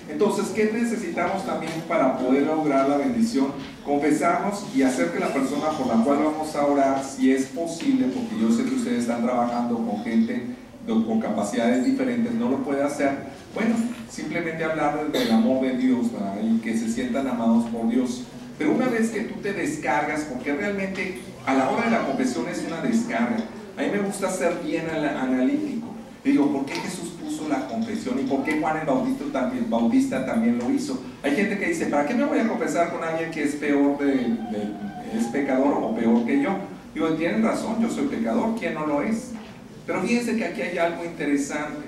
Entonces, ¿qué necesitamos también para poder lograr la bendición? Confesarnos y hacer que la persona por la cual vamos a orar, si es posible, porque yo sé que ustedes están trabajando con gente con capacidades diferentes, no lo puede hacer. Bueno, simplemente hablar del amor de Dios, ¿verdad? Y que se sientan amados por Dios. Pero una vez que tú te descargas, porque realmente a la hora de la confesión es una descarga. A mí me gusta ser bien analítico. Digo, ¿por qué Jesús puso la confesión? ¿Y por qué Juan el Bautista también lo hizo? Hay gente que dice: ¿para qué me voy a confesar con alguien que es peor, es pecador o peor que yo? Digo, tienen razón, yo soy pecador, ¿quién no lo es? Pero fíjense que aquí hay algo interesante.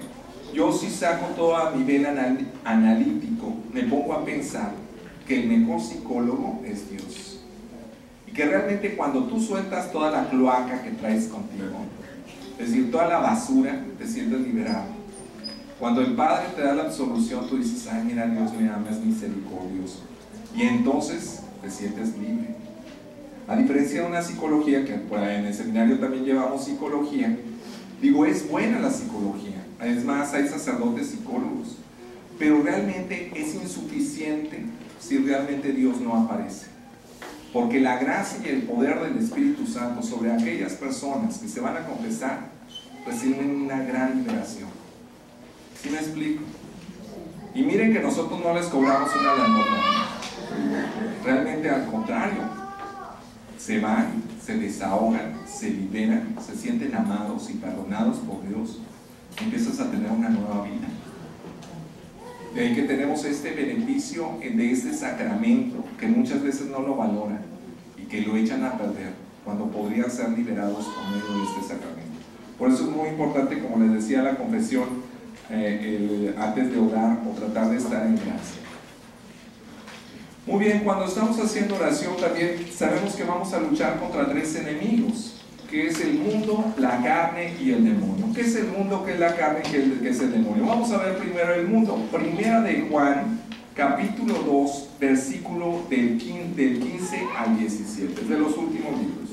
Yo sí saco todo a nivel analítico, me pongo a pensar que el mejor psicólogo es Dios. Y que realmente cuando tú sueltas toda la cloaca que traes contigo, es decir, toda la basura, te sientes liberado. Cuando el Padre te da la absolución, tú dices: ay, mira, Dios me ama, es misericordioso. Y entonces te sientes libre. A diferencia de una psicología, que en el seminario también llevamos psicología, digo, es buena la psicología. Es más, hay sacerdotes psicólogos. Pero realmente es insuficiente si realmente Dios no aparece. Porque la gracia y el poder del Espíritu Santo sobre aquellas personas que se van a confesar reciben una gran liberación. ¿Sí me explico? Y miren que nosotros no les cobramos una lanota. Realmente al contrario. Se van, se desahogan, se liberan, se sienten amados y perdonados por Dios. Empiezas a tener una nueva vida. De ahí que tenemos este beneficio de este sacramento, que muchas veces no lo valoran y que lo echan a perder cuando podrían ser liberados por medio de este sacramento. Por eso es muy importante, como les decía, la confesión antes de orar, o tratar de estar en gracia. Muy bien, cuando estamos haciendo oración también sabemos que vamos a luchar contra tres enemigos, que es el mundo, la carne y el demonio. ¿Qué es el mundo? ¿Qué es la carne? ¿Qué es el demonio? Vamos a ver primero el mundo. Primera de Juan, capítulo 2, versículo del 15 al 17. Es de los últimos libros.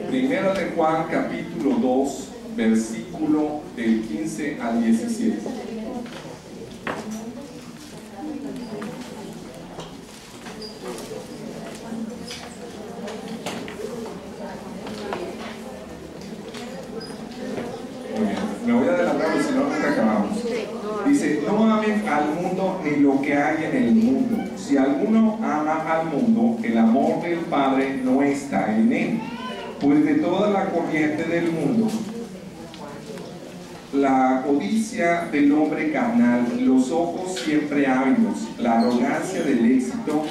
Primera de Juan, capítulo 2, versículo del 15 al 17. Me voy a adelantar, porque si no, nunca acabamos. Dice: no amen al mundo ni lo que hay en el mundo. Si alguno ama al mundo, el amor del Padre no está en él. Pues de toda la corriente del mundo, la codicia del hombre carnal, los ojos siempre ávidos, la arrogancia del éxito,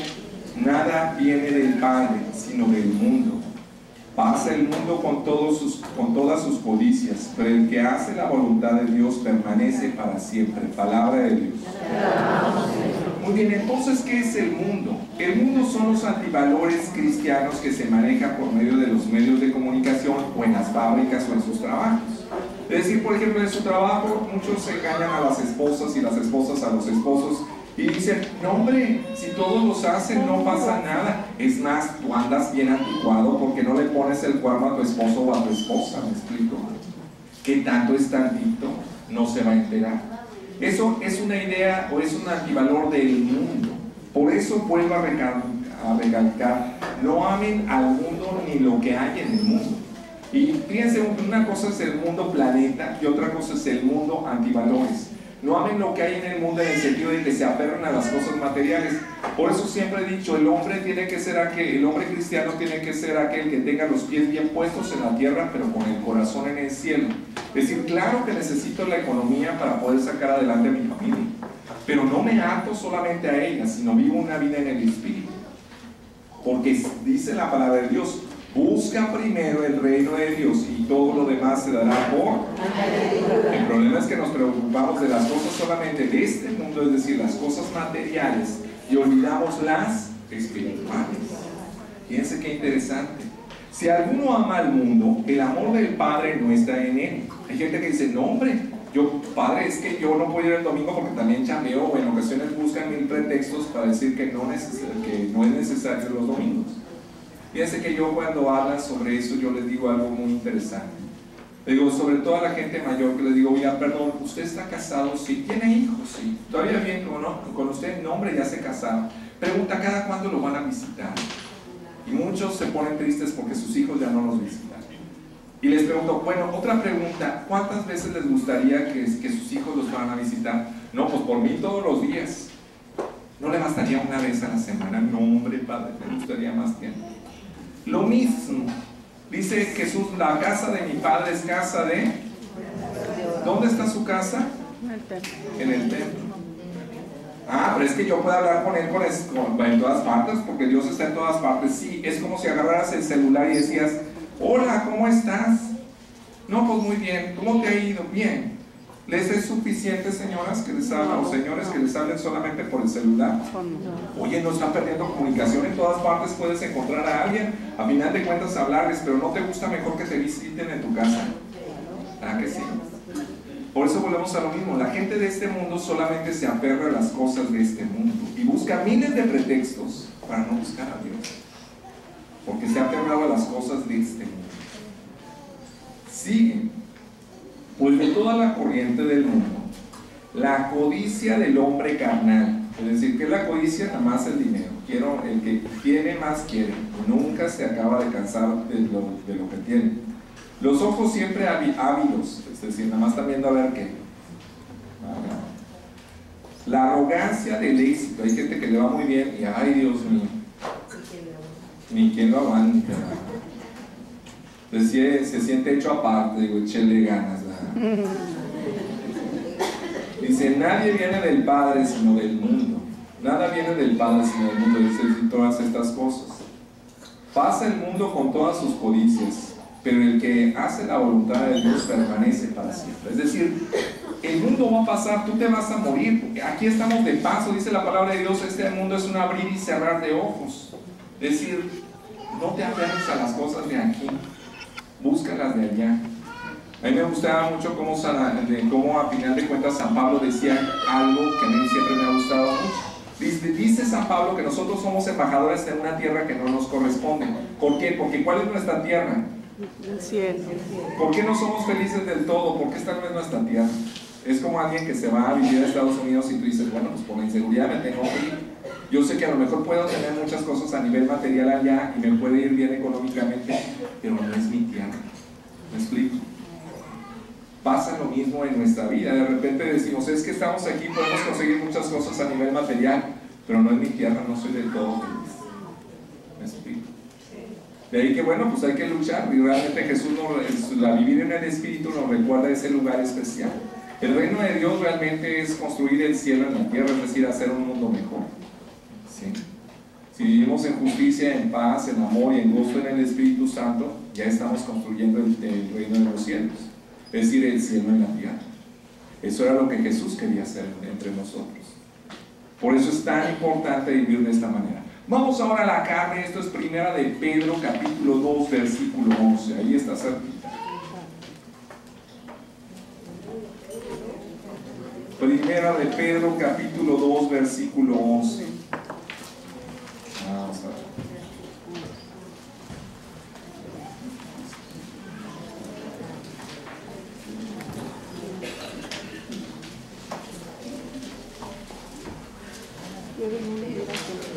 nada viene del Padre, sino del mundo. Pasa el mundo con todas sus codicias, pero el que hace la voluntad de Dios permanece para siempre. Palabra de Dios. Muy bien, entonces, ¿qué es el mundo? El mundo son los antivalores cristianos que se manejan por medio de los medios de comunicación, o en las fábricas o en sus trabajos. Es decir, por ejemplo, en su trabajo muchos se engañan a las esposas y las esposas a los esposos y dicen: no, hombre, si todos los hacen no pasa nada. Es más, tú andas bien anticuado porque no le pones el cuerno a tu esposo o a tu esposa. ¿Me explico? ¿Qué tanto es tantito? No se va a enterar. Eso es una idea o es un antivalor del mundo. Por eso vuelvo a recalcar, no amen al mundo ni lo que hay en el mundo. Y fíjense, una cosa es el mundo planeta y otra cosa es el mundo antivalores. No amen lo que hay en el mundo en el sentido de que se aferran a las cosas materiales. Por eso siempre he dicho, el hombre cristiano tiene que ser aquel que tenga los pies bien puestos en la tierra, pero con el corazón en el cielo. Es decir, claro que necesito la economía para poder sacar adelante a mi familia, pero no me ato solamente a ella, sino vivo una vida en el Espíritu. Porque dice la palabra de Dios, busca primero el reino de Dios y todo lo demás se dará por. El problema es que nos preocupamos de las cosas solamente de este mundo, es decir, las cosas materiales, y olvidamos las espirituales. Fíjense qué interesante. Si alguno ama al mundo, el amor del Padre no está en él. Hay gente que dice, no hombre, Padre, es que yo no puedo ir el domingo porque también chambeo, o en ocasiones buscan 1000 pretextos para decir que no es necesario los domingos. Fíjense que yo cuando hablan sobre eso, yo les digo algo muy interesante. Le digo, sobre todo a la gente mayor, que les digo, oiga, perdón, ¿usted está casado? Sí. ¿Tiene hijos? Sí. ¿Todavía bien con usted? No, hombre, ya se casaron. Pregunta, ¿cada cuándo lo van a visitar? Y muchos se ponen tristes porque sus hijos ya no los visitan. Y les pregunto, bueno, otra pregunta, ¿cuántas veces les gustaría que sus hijos los van a visitar? No, pues por mí todos los días. ¿No le bastaría una vez a la semana? No, hombre, Padre, me gustaría más tiempo. Lo mismo, dice Jesús, la casa de mi Padre es casa de... ¿Dónde está su casa? En el templo. Ah, pero es que yo puedo hablar con él en todas partes, porque Dios está en todas partes. Sí, es como si agarraras el celular y decías, hola, ¿cómo estás? No, pues muy bien. ¿Cómo te ha ido? Bien. ¿Les es suficiente, señoras, que les hablan, o señores que les hablen solamente por el celular? Oye, no están perdiendo comunicación, en todas partes puedes encontrar a alguien, a final de cuentas hablarles, pero ¿no te gusta mejor que te visiten en tu casa? ¿Ah, que sí? Por eso volvemos a lo mismo, la gente de este mundo solamente se aferra a las cosas de este mundo y busca miles de pretextos para no buscar a Dios, porque se ha aferrado a las cosas de este mundo. Sigue. Pues de toda la corriente del mundo, la codicia del hombre carnal, es decir, que la codicia nada más el dinero, el que tiene más quiere, nunca se acaba de cansar de lo que tiene. Los ojos siempre ávidos, es decir, nada más están viendo a ver qué. La arrogancia del éxito, hay gente que le va muy bien y ay Dios mío, ni quien lo aguanta. Se siente hecho aparte, digo, échale ganas. Dice, nadie viene del Padre sino del mundo. Nada viene del Padre sino del mundo, dice todas estas cosas. Pasa el mundo con todas sus codicias, pero el que hace la voluntad de Dios permanece para siempre. Es decir, el mundo va a pasar, tú te vas a morir. Aquí estamos de paso, dice la palabra de Dios, este mundo es un abrir y cerrar de ojos. Es decir, no te aferres a las cosas de aquí, búscalas de allá. A mí me gustaba mucho cómo a final de cuentas San Pablo decía algo que a mí siempre me ha gustado mucho. Dice San Pablo que nosotros somos embajadores de una tierra que no nos corresponde. ¿Por qué? Porque ¿cuál es nuestra tierra? El cielo. ¿Por qué no somos felices del todo? Porque esta no es nuestra tierra. Es como alguien que se va a vivir a Estados Unidos y tú dices, bueno, pues por la inseguridad me tengo que ir. Yo sé que a lo mejor puedo tener muchas cosas a nivel material allá y me puede ir bien económicamente, pero no es mi tierra. ¿Me explico? Pasa lo mismo en nuestra vida. De repente decimos, es que estamos aquí, podemos conseguir muchas cosas a nivel material, pero no es mi tierra, no soy del todo feliz. ¿Me explico? De ahí que bueno, pues hay que luchar, y realmente Jesús la vivir en el Espíritu nos recuerda ese lugar especial. El reino de Dios realmente es construir el cielo en la tierra, es decir, hacer un mundo mejor. ¿Sí? Si vivimos en justicia, en paz, en amor y en gozo en el Espíritu Santo, ya estamos construyendo el reino de los cielos, es decir, el cielo en la tierra. Eso era lo que Jesús quería hacer entre nosotros. Por eso es tan importante vivir de esta manera. Vamos ahora a la carne. Esto es Primera de Pedro capítulo 2 versículo 11, ahí está cerquita. Primera de Pedro capítulo 2 versículo 11. Vamos a ver.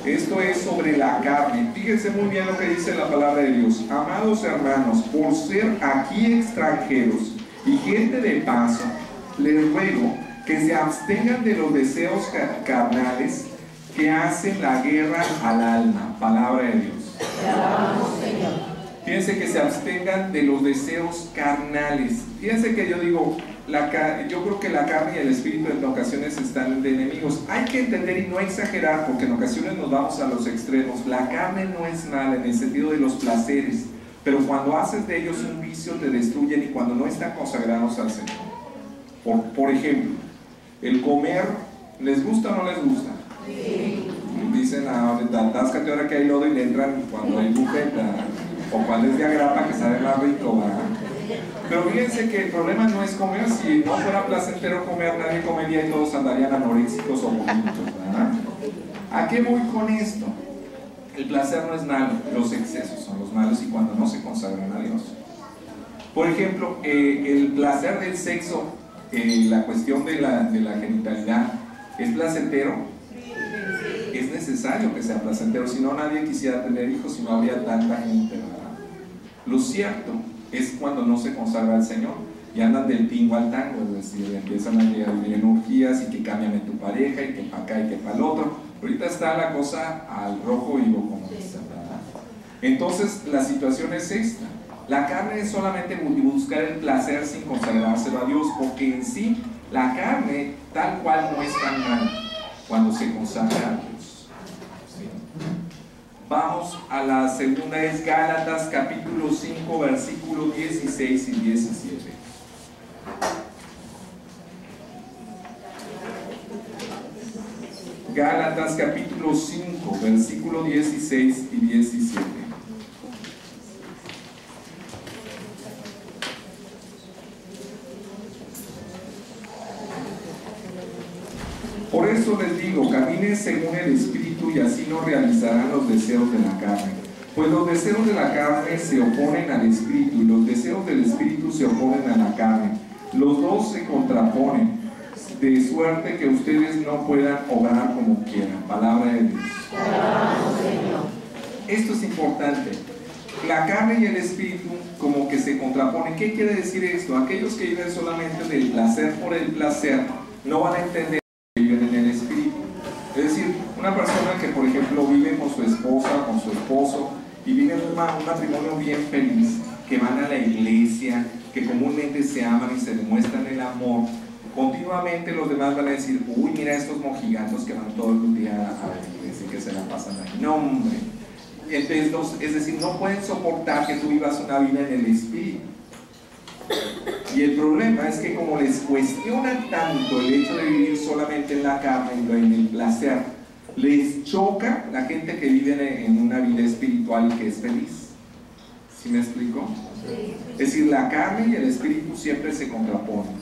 Esto es sobre la carne. Fíjense muy bien lo que dice la palabra de Dios. Amados hermanos, por ser aquí extranjeros y gente de paso, les ruego que se abstengan de los deseos carnales que hacen la guerra al alma. Palabra de Dios. Fíjense que se abstengan de los deseos carnales. Fíjense que yo digo, yo creo que la carne y el espíritu en ocasiones están de enemigos. Hay que entender y no exagerar, porque en ocasiones nos vamos a los extremos. La carne no es mala en el sentido de los placeres, pero cuando haces de ellos un vicio te destruyen, y cuando no están consagrados al Señor. Por ejemplo, el comer, ¿les gusta o no les gusta? Sí. Dicen, atáscate ahora que hay lodo, y le entran cuando hay bufeta, o cuando es de agrapa, que sabe más rico, ¿verdad? Pero fíjense que el problema no es comer. Si no fuera placentero comer, nadie comería y todos andarían anoréxicos o bonitos, ¿verdad? ¿A qué voy con esto? El placer no es malo, los excesos son los malos, y cuando no se consagran a Dios. Por ejemplo, el placer del sexo, la cuestión de la genitalidad, ¿es placentero? Es necesario que sea placentero, si no nadie quisiera tener hijos, si no habría tanta gente, ¿verdad? Lo cierto es cuando no se consagra al Señor y andan del tingo al tango, es decir, empiezan a vivir en orgías, y que cambian de tu pareja, y que para acá y que para el otro. Ahorita está la cosa al rojo vivo, como dicen, ¿verdad? Entonces la situación es esta. La carne es solamente buscar el placer sin consagrarse a Dios, porque en sí la carne tal cual no es tan mal cuando se consagra a Dios. ¿Sí? Vamos a la segunda, es Gálatas capítulo 5, versículos 16 y 17. Gálatas capítulo 5, versículos 16 y 17. Por eso les digo, caminen según el Espíritu, y así no realizarán los deseos de la carne. Pues los deseos de la carne se oponen al Espíritu, y los deseos del Espíritu se oponen a la carne. Los dos se contraponen, de suerte que ustedes no puedan obrar como quieran. Palabra de Dios. Esto es importante. La carne y el Espíritu como que se contraponen. ¿Qué quiere decir esto? Aquellos que viven solamente del placer por el placer no van a entender que viven en el Espíritu. Es decir, una persona que por ejemplo vive con su esposa, con su esposo, y viven un matrimonio bien feliz, que van a la iglesia, que comúnmente se aman y se demuestran el amor, continuamente los demás van a decir, uy, mira estos mojigatos que van todo el día a la iglesia y que se la pasan ahí. No, hombre. Entonces, es decir, no pueden soportar que tú vivas una vida en el Espíritu. Y el problema es que como les cuestiona tanto el hecho de vivir solamente en la carne, en el placer, les choca la gente que vive en una vida espiritual y que es feliz. ¿Sí me explico? Es decir, la carne y el espíritu siempre se contraponen.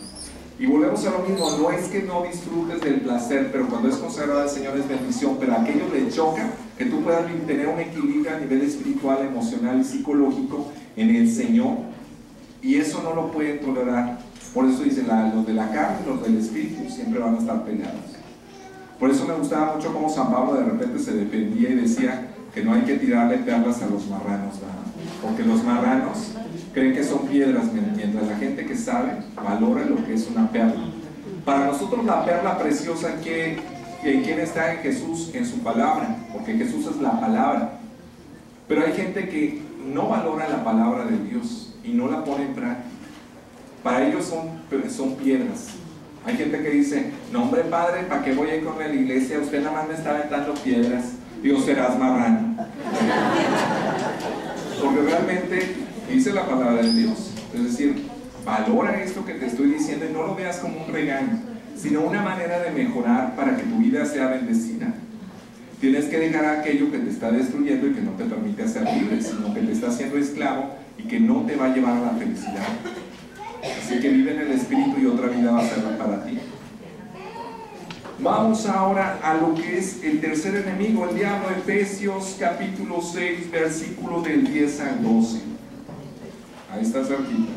Y volvemos a lo mismo, no es que no disfrutes del placer, pero cuando es consagrado al Señor es bendición, pero a aquellos les choca que tú puedas tener un equilibrio a nivel espiritual, emocional y psicológico en el Señor, y eso no lo pueden tolerar. Por eso dice, los de la carne y los del espíritu siempre van a estar peleados. Por eso me gustaba mucho cómo San Pablo de repente se defendía y decía que no hay que tirarle perlas a los marranos, ¿verdad? Porque los marranos creen que son piedras, mientras la gente que sabe valora lo que es una perla. Para nosotros la perla preciosa, ¿quién está? En Jesús, en su palabra, porque Jesús es la palabra. Pero hay gente que no valora la palabra de Dios y no la pone en práctica. Para ellos son piedras. Hay gente que dice, no hombre padre, ¿para qué voy a ir con la iglesia? Usted nada más me está aventando piedras. Digo, serás marrano. Porque realmente dice la palabra de Dios. Es decir, valora esto que te estoy diciendo y no lo veas como un regaño, sino una manera de mejorar para que tu vida sea bendecida. Tienes que dejar aquello que te está destruyendo y que no te permite ser libre, sino que te está haciendo esclavo y que no te va a llevar a la felicidad. Así que vive en el Espíritu y otra vida va a ser para ti. Vamos ahora a lo que es el tercer enemigo, el diablo. Efesios capítulo 6, versículo del 10 al 12. Ahí está cerquita.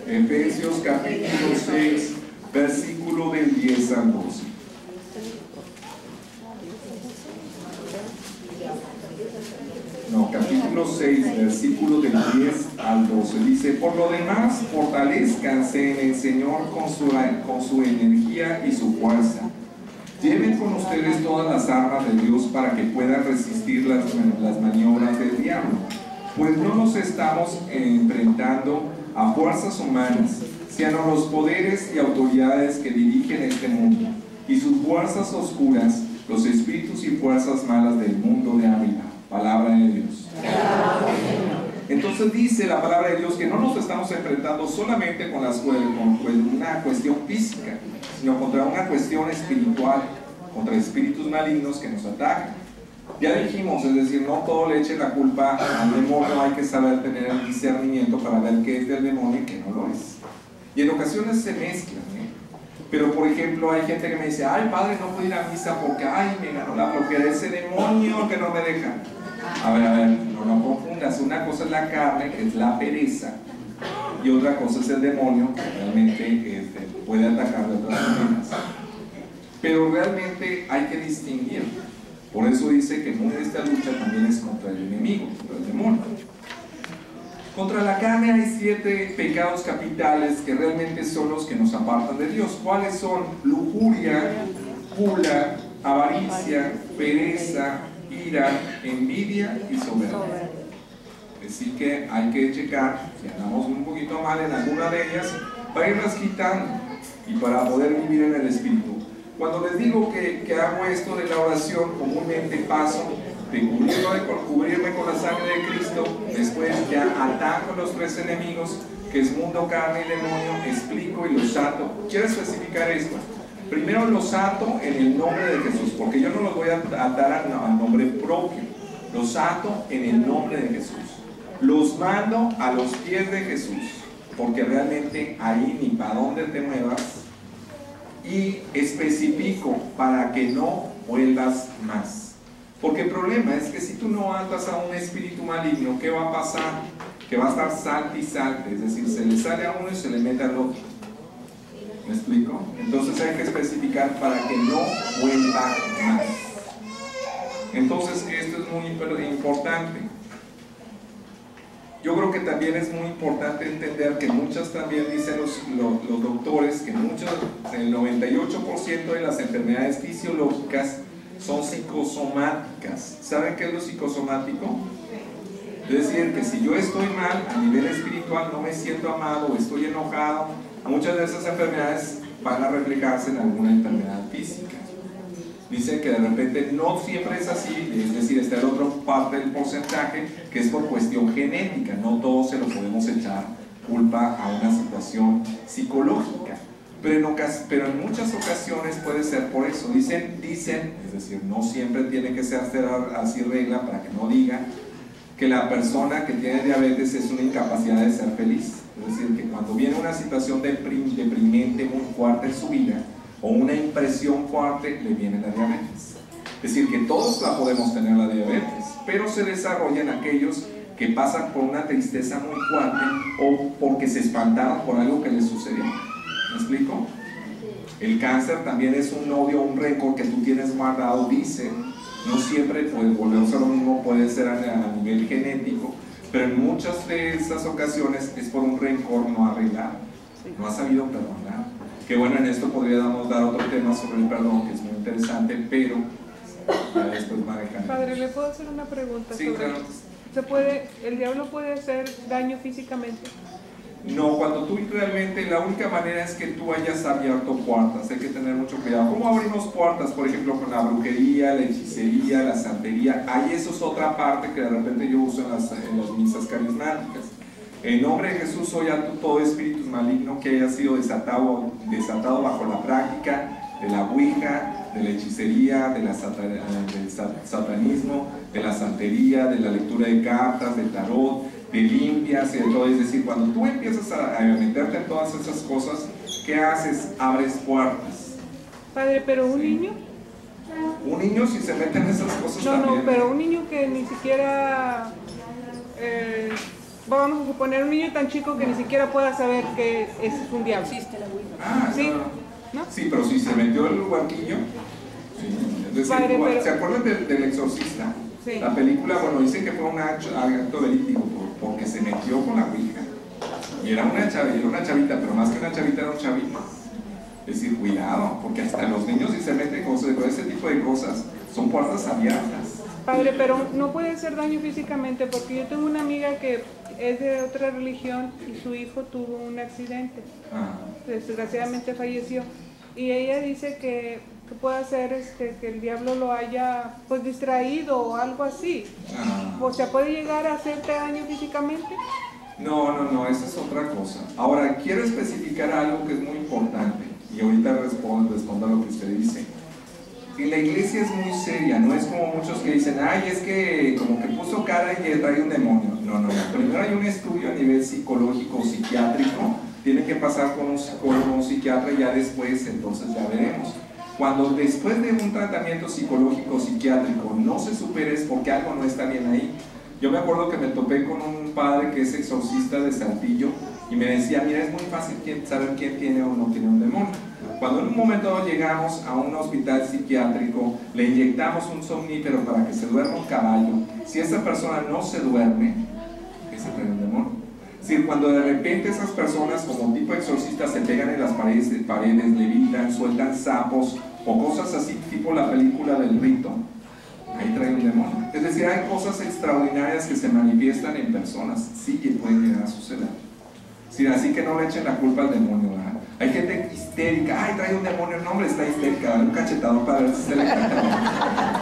Efesios capítulo 6, versículo del 10 al 12. No, capítulo 6, versículo del 10 al 12. Dice: por lo demás, fortalezcanse en el Señor con su energía y su fuerza. Lleven con ustedes todas las armas de Dios para que puedan resistir las maniobras del diablo. Pues no nos estamos enfrentando a fuerzas humanas, sino a los poderes y autoridades que dirigen este mundo, y sus fuerzas oscuras, los espíritus y fuerzas malas del mundo de arriba. Palabra de Dios. Entonces dice la palabra de Dios que no nos estamos enfrentando solamente con una cuestión física, sino contra una cuestión espiritual, contra espíritus malignos que nos atacan. Ya dijimos, es decir, no todo le eche la culpa al demonio, hay que saber tener el discernimiento para ver qué es del demonio y qué no lo es. Y en ocasiones se mezclan, Pero por ejemplo hay gente que me dice: ay padre, no puedo ir a misa porque me ganó la flojera, ese demonio que no me deja. A ver, no confundas. Una cosa es la carne, que es la pereza, y otra cosa es el demonio, que realmente puede atacar de otras maneras. Pero realmente hay que distinguir. Por eso dice que esta lucha también es contra el enemigo, contra el demonio. Contra la carne hay 7 pecados capitales que realmente son los que nos apartan de Dios. ¿Cuáles son? Lujuria, gula, avaricia, pereza, ira, envidia y soberbia. Así que hay que checar si andamos un poquito mal en alguna de ellas para irlas quitando y para poder vivir en el Espíritu. Cuando les digo que hago esto de la oración, comúnmente paso de cubrirme con la sangre de Cristo, después ya ataco los 3 enemigos, que es mundo, carne y demonio, explico y los ato. Quiero especificar esto. Primero los ato en el nombre de Jesús, porque yo no los voy a atar al nombre propio, los ato en el nombre de Jesús. Los mando a los pies de Jesús, porque realmente ahí ni para dónde te muevas, y especifico para que no vuelvas más. Porque el problema es que si tú no atas a un espíritu maligno, ¿qué va a pasar? Que va a estar salte y salte, es decir, se le sale a uno y se le mete al otro. ¿Me explico? Entonces hay que especificar para que no vuelva más. Entonces esto es muy importante. Yo creo que también es muy importante entender que muchas también dicen los doctores que el 98% de las enfermedades fisiológicas son psicosomáticas. ¿Saben qué es lo psicosomático? Es decir, que si yo estoy mal a nivel espiritual, no me siento amado o estoy enojado, muchas de esas enfermedades van a reflejarse en alguna enfermedad física. Dicen que de repente no siempre es así, es decir, está la otra parte del porcentaje que es por cuestión genética, no todo se lo podemos echar culpa a una situación psicológica, pero en muchas ocasiones puede ser por eso. Dicen, es decir, no siempre tiene que ser así regla para que no diga que la persona que tiene diabetes es una incapacidad de ser feliz. Es decir, que cuando viene una situación deprimente muy fuerte en su vida, o una impresión fuerte, le viene la diabetes. Es decir, que todos la podemos tener la diabetes, pero se desarrollan aquellos que pasan por una tristeza muy fuerte o porque se espantaron por algo que les sucedió. ¿Me explico? El cáncer también es un odio, un rencor que tú tienes guardado, dice. No siempre, pues volvemos a lo mismo, puede ser a nivel genético, pero en muchas de esas ocasiones es por un rencor no arreglado, no has sabido perdonar. Que bueno, en esto podríamos dar otro tema sobre el perdón, que es muy interesante, pero ya después manejan. Padre, ¿le puedo hacer una pregunta? Sí, claro. ¿El diablo puede hacer daño físicamente? No, cuando tú realmente, la única manera es que tú hayas abierto puertas, hay que tener mucho cuidado. ¿Cómo abrimos puertas? Por ejemplo, con la brujería, la hechicería, la santería. Ahí eso es otra parte que de repente yo uso en las misas carismáticas. En nombre de Jesús hoy ato todo espíritu maligno que haya sido desatado bajo la práctica de la ouija, de la hechicería, del satanismo, de la santería, de la lectura de cartas, del tarot, de limpias y de todo. Es decir, cuando tú empiezas a meterte en todas esas cosas, ¿qué haces? Abres puertas. Padre, pero un niño... Un niño si se mete en esas cosas también. No, pero un niño que ni siquiera vamos a suponer un niño tan chico que ni siquiera pueda saber que es un diablo. Ah, ¿Sí? no. ¿No? Sí, pero si se metió el barquillo. Sí. Es decir, Padre, pero... ¿se acuerdan del exorcista? Sí. La película, bueno, dicen que fue un acto delictivo porque se metió con la ouija. Y era una chavita, pero más que una chavita era un chavito. Es decir, cuidado, porque hasta los niños si se meten con ese tipo de cosas, son puertas abiertas. Padre, pero no puede ser daño físicamente, porque yo tengo una amiga que es de otra religión y su hijo tuvo un accidente. Desgraciadamente falleció. Y ella dice que puede ser que el diablo lo haya pues distraído o algo así. O sea, ¿puede llegar a hacerte daño físicamente? No, esa es otra cosa. Ahora, quiero especificar algo que es muy importante, y ahorita respondo a lo que usted dice. Y la iglesia es muy seria, no es como muchos que dicen, ay, es que como que puso cara y que trae un demonio. No. Primero hay un estudio a nivel psicológico, psiquiátrico, tiene que pasar con un psicólogo, un psiquiatra, y ya después, entonces ya veremos. Cuando después de un tratamiento psicológico, psiquiátrico, no se supera es porque algo no está bien ahí. Yo me acuerdo que me topé con un padre que es exorcista de Saltillo y me decía, mira, es muy fácil saber quién tiene o no tiene un demonio. Cuando en un momento llegamos a un hospital psiquiátrico, le inyectamos un somnífero para que se duerma un caballo. Si esa persona no se duerme, ese trae un demonio. Es decir, cuando de repente esas personas como tipo exorcistas se pegan en las paredes, levitan, sueltan sapos o cosas así, tipo la película del rito, ahí trae un demonio. Es decir, hay cosas extraordinarias que se manifiestan en personas, sí que pueden llegar a suceder. Sí, así que no le echen la culpa al demonio, ¿verdad? Hay gente histérica, ay, trae un demonio, no, hombre, está histérica, dale un cachetadón para ver si se le cae.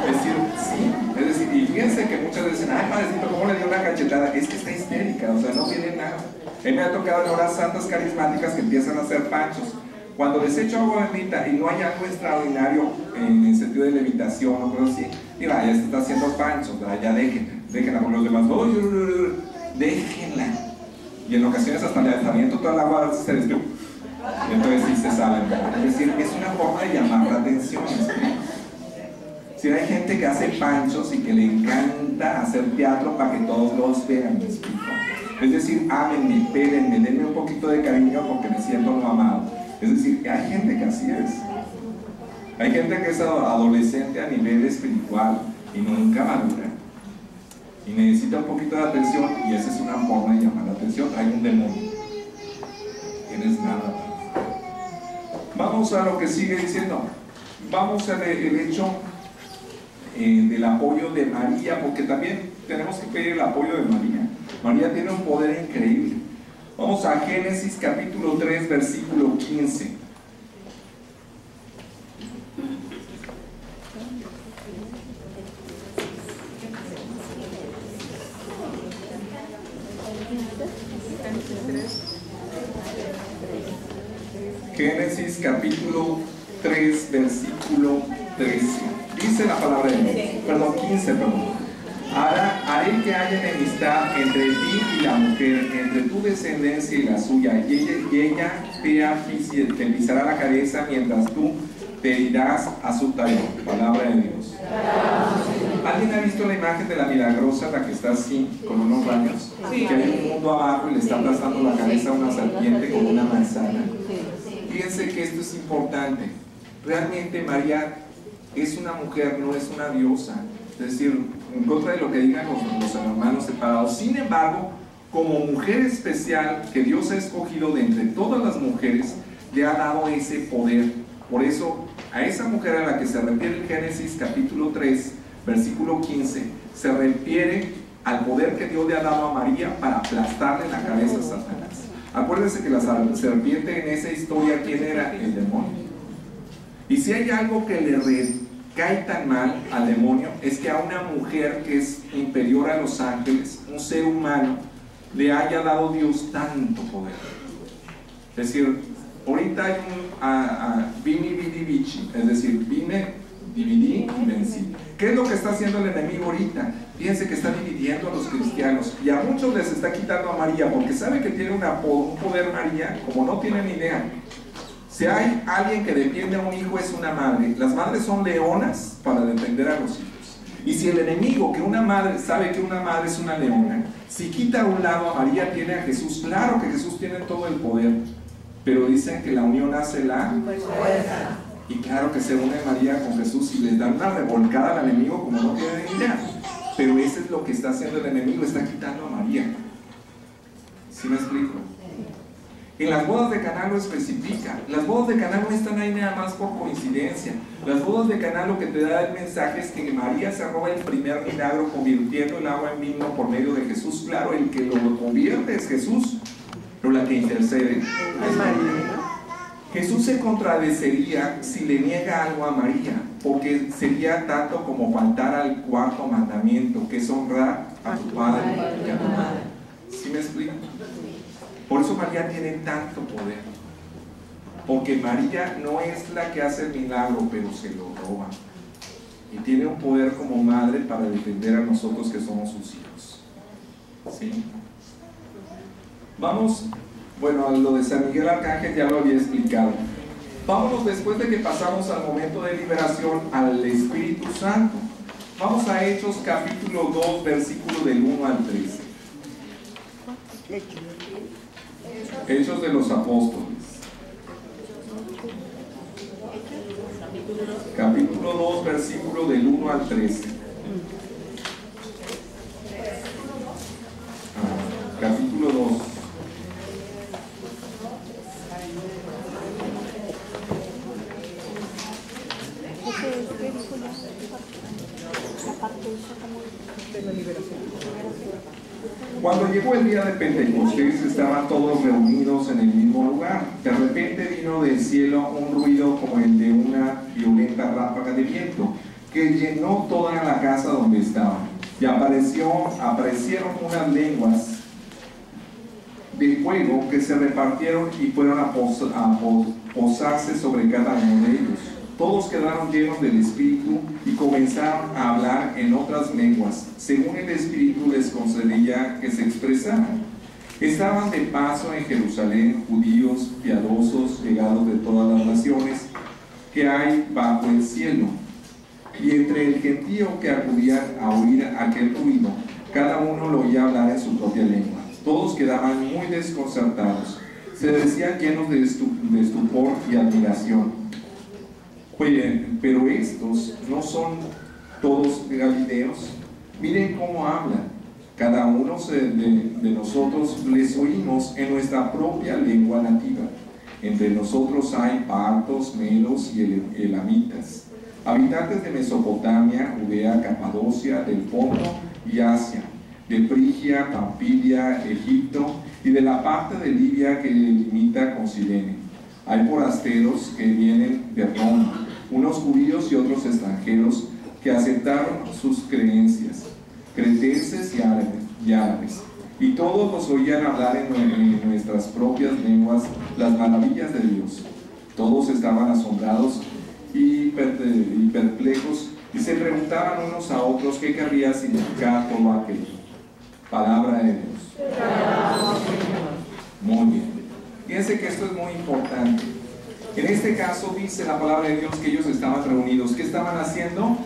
Es decir, sí, es decir, y fíjense que muchas veces dicen, ay, padrecito, ¿cómo le dio una cachetada? Es que está histérica, o sea, no viene nada. A mí me ha tocado en horas santas carismáticas que empiezan a hacer panchos. Cuando les echo agua bendita y no hay algo extraordinario en el sentido de levitación o cosas así, mira, ya se está haciendo panchos, ¿verdad? Ya déjenla con los demás, déjenla. Y en ocasiones hasta el lanzamiento toda el agua se desvió. Y entonces sí se salen. Es decir, es una forma de llamar la atención. Si hay gente que hace panchos y que le encanta hacer teatro para que todos los vean, ¿me explico? Es decir, ámenme, espérenme, denme un poquito de cariño porque me siento no amado. Es decir, hay gente que así es. Hay gente que es adolescente a nivel espiritual y nunca madura. Y necesita un poquito de atención, y esa es una forma de llamar la atención. Hay un demonio. Tienes nada. Vamos a lo que sigue diciendo. Vamos al hecho del apoyo de María, porque también tenemos que pedir el apoyo de María. María tiene un poder increíble. Vamos a Génesis capítulo 3, versículo 15. Génesis capítulo 3, versículo 13. Dice la palabra de Dios, perdón, 15, perdón. Ahora haré que haya enemistad entre ti y la mujer, entre tu descendencia y la suya, y ella te pisará la cabeza mientras tú te herirás a su talón. Palabra de Dios. ¿Alguien ha visto la imagen de la milagrosa, la que está así, con unos rayos? Sí. Que hay un mundo abajo y le está aplastando la cabeza a una serpiente con una manzana. Fíjense que esto es importante. Realmente María es una mujer, no es una diosa. Es decir, en contra de lo que digan los hermanos separados. Sin embargo, como mujer especial que Dios ha escogido de entre todas las mujeres, le ha dado ese poder. Por eso, a esa mujer a la que se refiere en Génesis capítulo 3, versículo 15, se refiere al poder que Dios le ha dado a María para aplastarle la cabeza a Satanás. Acuérdense que la serpiente en esa historia, ¿quién era? El demonio. Y si hay algo que le cae tan mal al demonio, es que a una mujer que es inferior a los ángeles, un ser humano, le haya dado Dios tanto poder. Es decir, ahorita hay un vini vidi vici, es decir, vine, dividí y vencí. ¿Qué es lo que está haciendo el enemigo ahorita? Fíjense que está dividiendo a los cristianos, y a muchos les está quitando a María, porque sabe que tiene un poder María, como no tienen idea. Si hay alguien que defiende a un hijo, es una madre. Las madres son leonas para defender a los hijos. Y si el enemigo, que una madre, sabe que una madre es una leona, si quita a un lado a María, tiene a Jesús. Claro que Jesús tiene todo el poder, pero dicen que la unión hace la fuerza. Y claro que se une María con Jesús y les dan una revolcada al enemigo como no tiene idea. Pero eso es lo que está haciendo el enemigo, está quitando a María. ¿Sí me explico? En las bodas de Caná lo especifica. Las bodas de Caná no están ahí nada más por coincidencia. Las bodas de Caná lo que te da el mensaje es que María se roba el primer milagro convirtiendo el agua en vino por medio de Jesús. Claro, el que lo convierte es Jesús, pero la que intercede es María. Jesús se contradeciría si le niega algo a María, porque sería tanto como faltar al cuarto mandamiento, que es honrar a tu padre y a tu madre. ¿Sí me explico? Por eso María tiene tanto poder, porque María no es la que hace el milagro, pero se lo roba, y tiene un poder como madre para defender a nosotros que somos sus hijos. ¿Sí? Vamos, bueno, a lo de San Miguel Arcángel ya lo había explicado. Vámonos, después de que pasamos al momento de liberación, al Espíritu Santo. Vamos a Hechos capítulo 2, versículo del 1 al 13. Hechos de los Apóstoles. Capítulo 2, versículo del 1 al 13. Capítulo 2. Cuando llegó el día de Pentecostés, estaban todos reunidos en el mismo lugar. De repente vino del cielo un ruido como el de una violenta ráfaga de viento, que llenó toda la casa donde estaban. Y aparecieron unas lenguas de fuego que se repartieron y fueron a posarse sobre cada uno de ellos. Todos quedaron llenos del Espíritu y comenzaron a hablar en otras lenguas, según el Espíritu les concedía que se expresaran. Estaban de paso en Jerusalén judíos piadosos, llegados de todas las naciones que hay bajo el cielo. Y entre el gentío que acudían a oír aquel ruido, cada uno lo oía hablar en su propia lengua. Todos quedaban muy desconcertados, se decían llenos de estupor y admiración. Pero estos no son todos galileos. Miren cómo hablan. Cada uno de nosotros les oímos en nuestra propia lengua nativa. Entre nosotros hay partos, medos y elamitas, habitantes de Mesopotamia, Judea, Capadocia, del Ponto y Asia, de Frigia, Pamfilia, Egipto y de la parte de Libia que limita con Cirene. Hay forasteros que vienen de Roma, unos judíos y otros extranjeros que aceptaron sus creencias, cretenses y árabes, y todos nos oían hablar en nuestras propias lenguas las maravillas de Dios. Todos estaban asombrados y perplejos y se preguntaban unos a otros qué querría significar todo aquello. Palabra de Dios. Muy bien. Fíjense que esto es muy importante. En este caso dice la palabra de Dios que ellos estaban reunidos. ¿Qué estaban haciendo?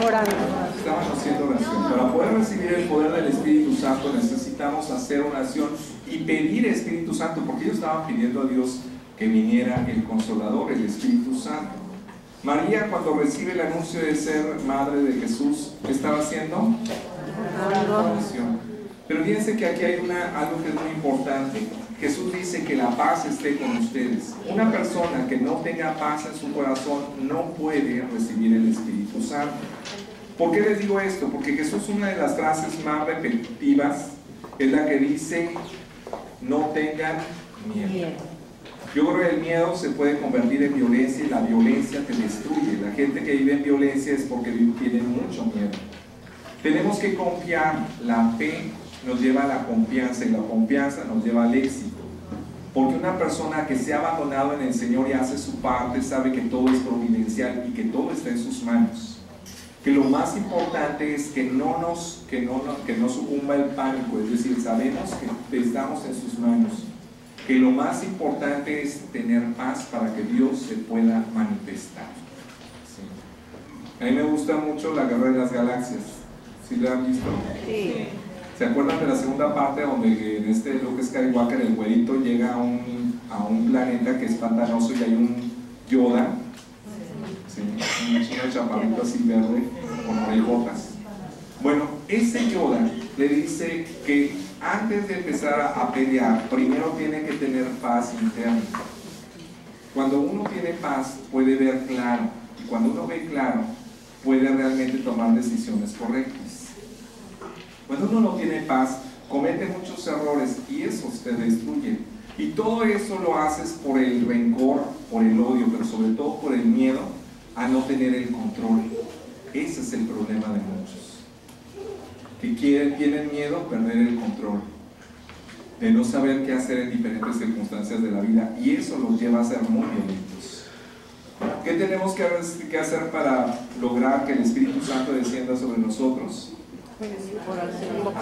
Orando. Estaban haciendo oración. Para poder recibir el poder del Espíritu Santo necesitamos hacer oración y pedir Espíritu Santo, porque ellos estaban pidiendo a Dios que viniera el Consolador, el Espíritu Santo. María, cuando recibe el anuncio de ser madre de Jesús, ¿qué estaba haciendo? Oración. Pero fíjense que aquí hay algo que es muy importante. Jesús dice que la paz esté con ustedes. Una persona que no tenga paz en su corazón no puede recibir el Espíritu Santo. ¿Por qué les digo esto? Porque Jesús, una de las frases más repetitivas es la que dice: no tengan miedo. Yo creo que el miedo se puede convertir en violencia y la violencia te destruye. La gente que vive en violencia es porque tiene mucho miedo. Tenemos que confiar. La fe nos lleva a la confianza y la confianza nos lleva al éxito. Porque una persona que se ha abandonado en el Señor y hace su parte sabe que todo es providencial y que todo está en sus manos. Que lo más importante es que no sucumba el pánico, es decir, sabemos que estamos en sus manos. Que lo más importante es tener paz para que Dios se pueda manifestar. ¿Sí? A mí me gusta mucho La Guerra de las Galaxias. ¿Sí la han visto? Sí. ¿Se acuerdan de la segunda parte donde en este Luke Skywalker, el güerito, llega a un planeta que es pantanoso y hay un Yoda? Sí, un chino chaparrito así verde con orejotas. Bueno, ese Yoda le dice que antes de empezar a pelear, primero tiene que tener paz interna. Cuando uno tiene paz, puede ver claro. Y cuando uno ve claro, puede realmente tomar decisiones correctas. Cuando uno no tiene paz, comete muchos errores y esos te destruyen. Y todo eso lo haces por el rencor, por el odio, pero sobre todo por el miedo a no tener el control. Ese es el problema de muchos. Que tienen miedo a perder el control, de no saber qué hacer en diferentes circunstancias de la vida, y eso los lleva a ser muy violentos. ¿Qué tenemos que hacer para lograr que el Espíritu Santo descienda sobre nosotros?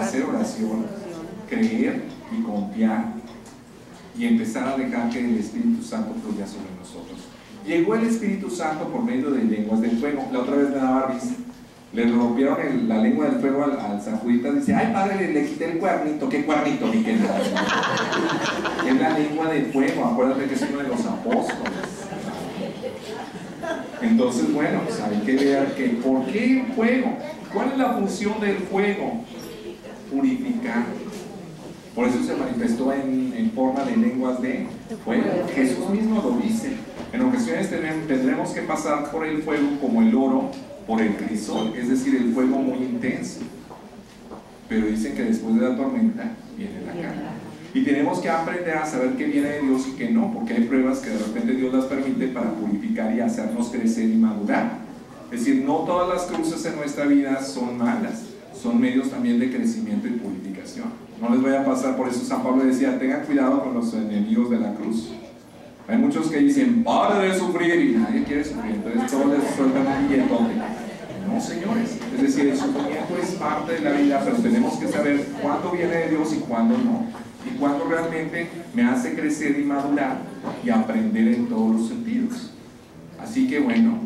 Hacer oración, creer y confiar, y empezar a dejar que el Espíritu Santo fluya sobre nosotros. Llegó el Espíritu Santo por medio de lenguas del fuego. La otra vez me daba risa. Le rompieron la lengua del fuego al San Juditas. Dice: ay padre, le quité el cuernito. ¿Qué cuernito? Ni qué nada. Es la lengua del fuego. Acuérdate que es uno de los apóstoles. Entonces, bueno, pues hay que ver que ¿por qué el fuego? ¿Cuál es la función del fuego? Purificar. Por eso se manifestó en forma de lenguas de fuego. Jesús mismo lo dice. En ocasiones tendremos que pasar por el fuego como el oro por el crisol, es decir, el fuego muy intenso. Pero dicen que después de la tormenta viene la calma. Y tenemos que aprender a saber qué viene de Dios y qué no, porque hay pruebas que de repente Dios las permite para purificar y hacernos crecer y madurar. Es decir, no todas las cruces en nuestra vida son malas, son medios también de crecimiento y purificación. No les vaya a pasar, por eso San Pablo decía: tengan cuidado con los enemigos de la cruz. Hay muchos que dicen: para de sufrir, y nadie quiere sufrir, entonces todos les sueltan un billetote. No, señores, es decir, el sufrimiento es parte de la vida, pero tenemos que saber cuándo viene de Dios y cuándo no, y cuándo realmente me hace crecer y madurar y aprender en todos los sentidos. Así que bueno,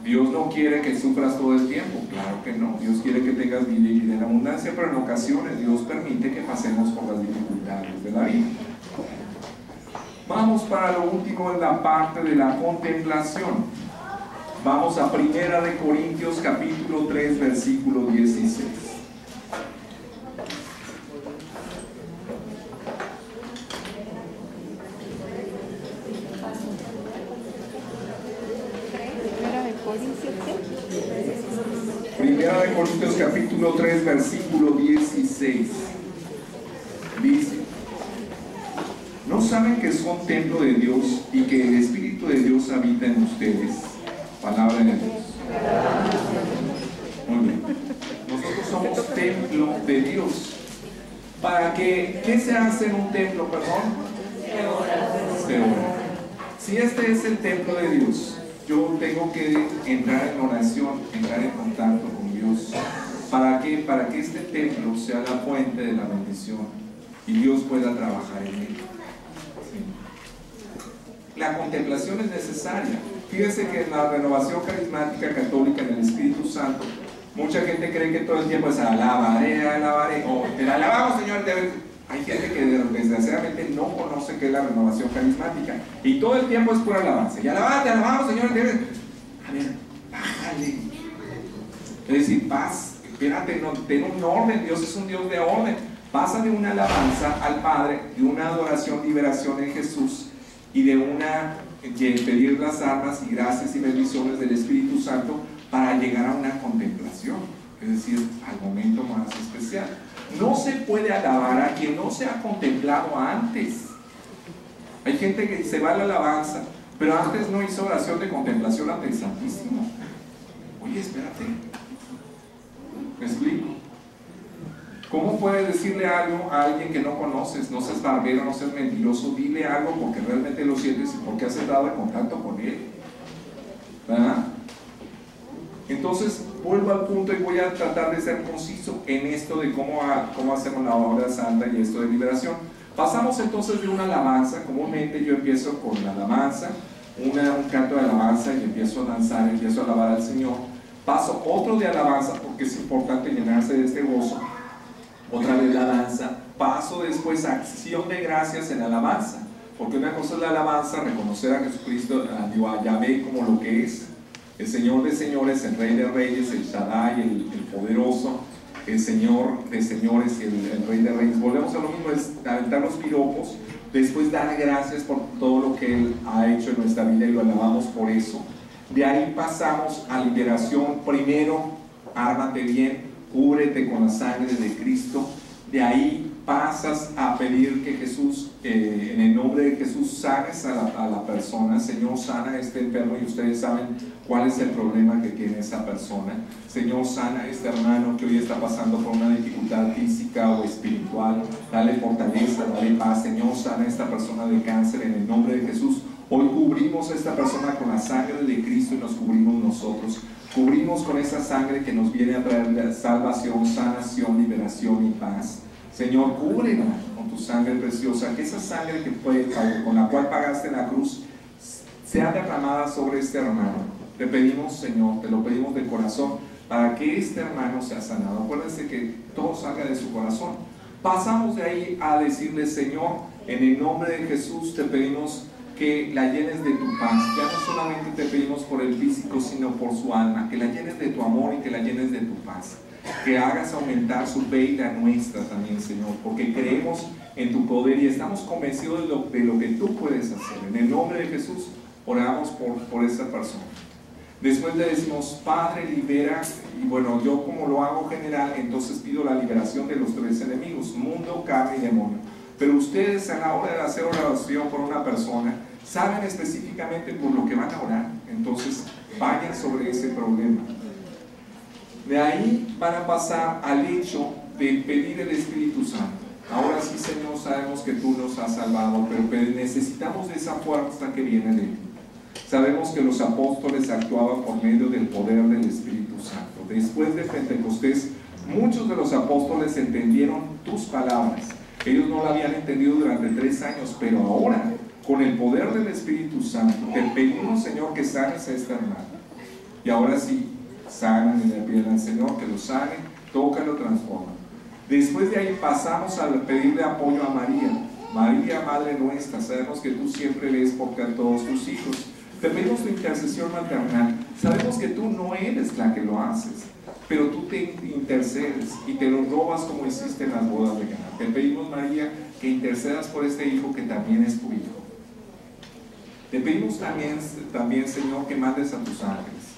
Dios no quiere que sufras todo el tiempo, claro que no. Dios quiere que tengas vida y vida en abundancia, pero en ocasiones Dios permite que pasemos por las dificultades de la vida. Vamos para lo último en la parte de la contemplación. Vamos a 1 de Corintios capítulo 3 versículo 16. Primera de Corintios capítulo 3 versículo 16 dice: ¿no saben que son templo de Dios y que el Espíritu de Dios habita en ustedes? Palabra de Dios. Muy bien. Nosotros somos templo de Dios. ¿Para qué? ¿Qué se hace en un templo, perdón? Se ora. Si este es el templo de Dios, yo tengo que entrar en oración, entrar en contacto con Dios. ¿Para qué? Para que este templo sea la fuente de la bendición y Dios pueda trabajar en él. Sí. La contemplación es necesaria. Fíjense que en la renovación carismática católica en el Espíritu Santo, mucha gente cree que todo el tiempo es alabaré, o te la alabamos, Señor. Hay gente que desgraciadamente no conoce qué es la renovación carismática y todo el tiempo es pura alabanza. Y alabate, alabamos, Señor. A ver, bájale. Es decir, paz, espérate, no, ten un orden. Dios es un Dios de orden. Pasa de una alabanza al Padre, de una adoración, liberación en Jesús y de pedir las armas y gracias y bendiciones del Espíritu Santo para llegar a una contemplación, es decir, al momento más especial. No se puede alabar a quien no se ha contemplado antes. Hay gente que se va a la alabanza, pero antes no hizo oración de contemplación ante el Santísimo. Oye, espérate, ¿me explico? ¿Cómo puedes decirle algo a alguien que no conoces? No seas barbero, no seas mentiroso, dile algo porque realmente lo sientes y porque has entrado en contacto con él, ¿verdad? Entonces, vuelvo al punto y voy a tratar de ser conciso en esto de cómo hacemos la obra santa y esto de liberación. Pasamos entonces de una alabanza. Comúnmente yo empiezo con la alabanza, un canto de alabanza y empiezo a danzar, empiezo a alabar al Señor. Paso otro de alabanza, porque es importante llenarse de este gozo. Otra vez la danza. Paso después a acción de gracias en alabanza, porque una cosa es la alabanza, reconocer a Jesucristo, a Yahvé como lo que es, el Señor de señores, el Rey de reyes, el Shaddai, el poderoso, el Señor de señores y el Rey de reyes. Volvemos a lo mismo, es aventar los piropos, después dar gracias por todo lo que Él ha hecho en nuestra vida y lo alabamos por eso. De ahí pasamos a liberación. Primero, ármate bien, cúbrete con la sangre de Cristo. De ahí pasas a pedir que Jesús, en el nombre de Jesús, sanes a la persona. Señor, sana a este enfermo, y ustedes saben cuál es el problema que tiene esa persona. Señor, sana a este hermano que hoy está pasando por una dificultad física o espiritual. Dale fortaleza, dale paz. Señor, sana a esta persona de cáncer en el nombre de Jesús. Hoy cubrimos a esta persona con la sangre de Cristo y nos cubrimos nosotros. Cubrimos con esa sangre que nos viene a traer salvación, sanación, liberación y paz. Señor, cúbrela con tu sangre preciosa, que esa sangre con la cual pagaste en la cruz sea derramada sobre este hermano. Te pedimos, Señor, te lo pedimos de corazón, para que este hermano sea sanado. Acuérdense que todo salga de su corazón. Pasamos de ahí a decirle: Señor, en el nombre de Jesús te pedimos que la llenes de tu paz. Ya no solamente te pedimos por el físico, sino por su alma, que la llenes de tu amor y que la llenes de tu paz, que hagas aumentar su fe y la nuestra también, Señor, porque creemos en tu poder y estamos convencidos de lo que tú puedes hacer. En el nombre de Jesús oramos por esta persona. Después le decimos: Padre, libera. Y bueno, yo como lo hago general, entonces pido la liberación de los 3 enemigos: mundo, carne y demonio. Pero ustedes, a la hora de hacer oración por una persona, saben específicamente por lo que van a orar. Entonces vayan sobre ese problema. De ahí van a pasar al hecho de pedir el Espíritu Santo. Ahora sí, Señor, sabemos que tú nos has salvado, pero necesitamos de esa fuerza que viene de ti. Sabemos que los apóstoles actuaban por medio del poder del Espíritu Santo. Después de Pentecostés, muchos de los apóstoles entendieron tus palabras. Ellos no la habían entendido durante 3 años, pero ahora, con el poder del Espíritu Santo, te pedimos, Señor, que sanes a esta hermana. Y ahora sí, sanan y le piden al Señor que lo sane, tócalo, transforma. Después de ahí pasamos a pedirle apoyo a María. María, Madre nuestra, sabemos que tú siempre lees por todos tus hijos. Te pedimos tu intercesión maternal. Sabemos que tú no eres la que lo haces, pero tú te intercedes y te lo robas como hiciste en las bodas de Caná. Te pedimos, María, que intercedas por este hijo que también es tu hijo. Te pedimos también, Señor, que mandes a tus ángeles.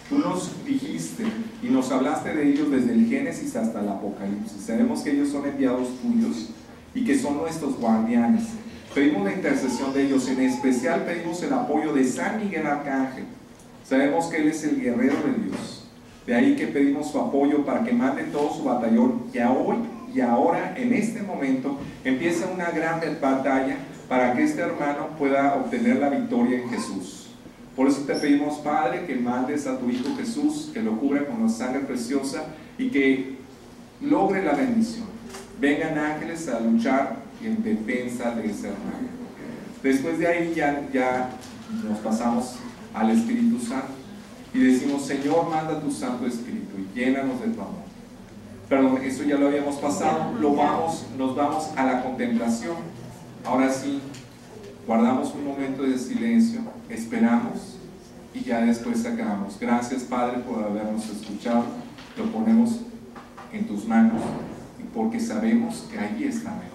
Tú nos dijiste y nos hablaste de ellos desde el Génesis hasta el Apocalipsis. Sabemos que ellos son enviados tuyos y que son nuestros guardianes. Pedimos la intercesión de ellos. En especial pedimos el apoyo de San Miguel Arcángel. Sabemos que él es el guerrero de Dios. De ahí que pedimos su apoyo para que mande todo su batallón, que hoy y ahora, en este momento, empieza una gran batalla para que este hermano pueda obtener la victoria en Jesús. Por eso te pedimos, Padre, que mandes a tu Hijo Jesús, que lo cubra con la sangre preciosa y que logre la bendición. Vengan ángeles a luchar en defensa de ese hermano. Después de ahí ya nos pasamos al Espíritu Santo y decimos: Señor, manda tu Santo Espíritu y llénanos de tu amor. Perdón, eso ya lo habíamos pasado. Nos vamos a la contemplación. Ahora sí, guardamos un momento de silencio, esperamos y ya después acabamos. Gracias, Padre, por habernos escuchado. Lo ponemos en tus manos porque sabemos que ahí está mejor.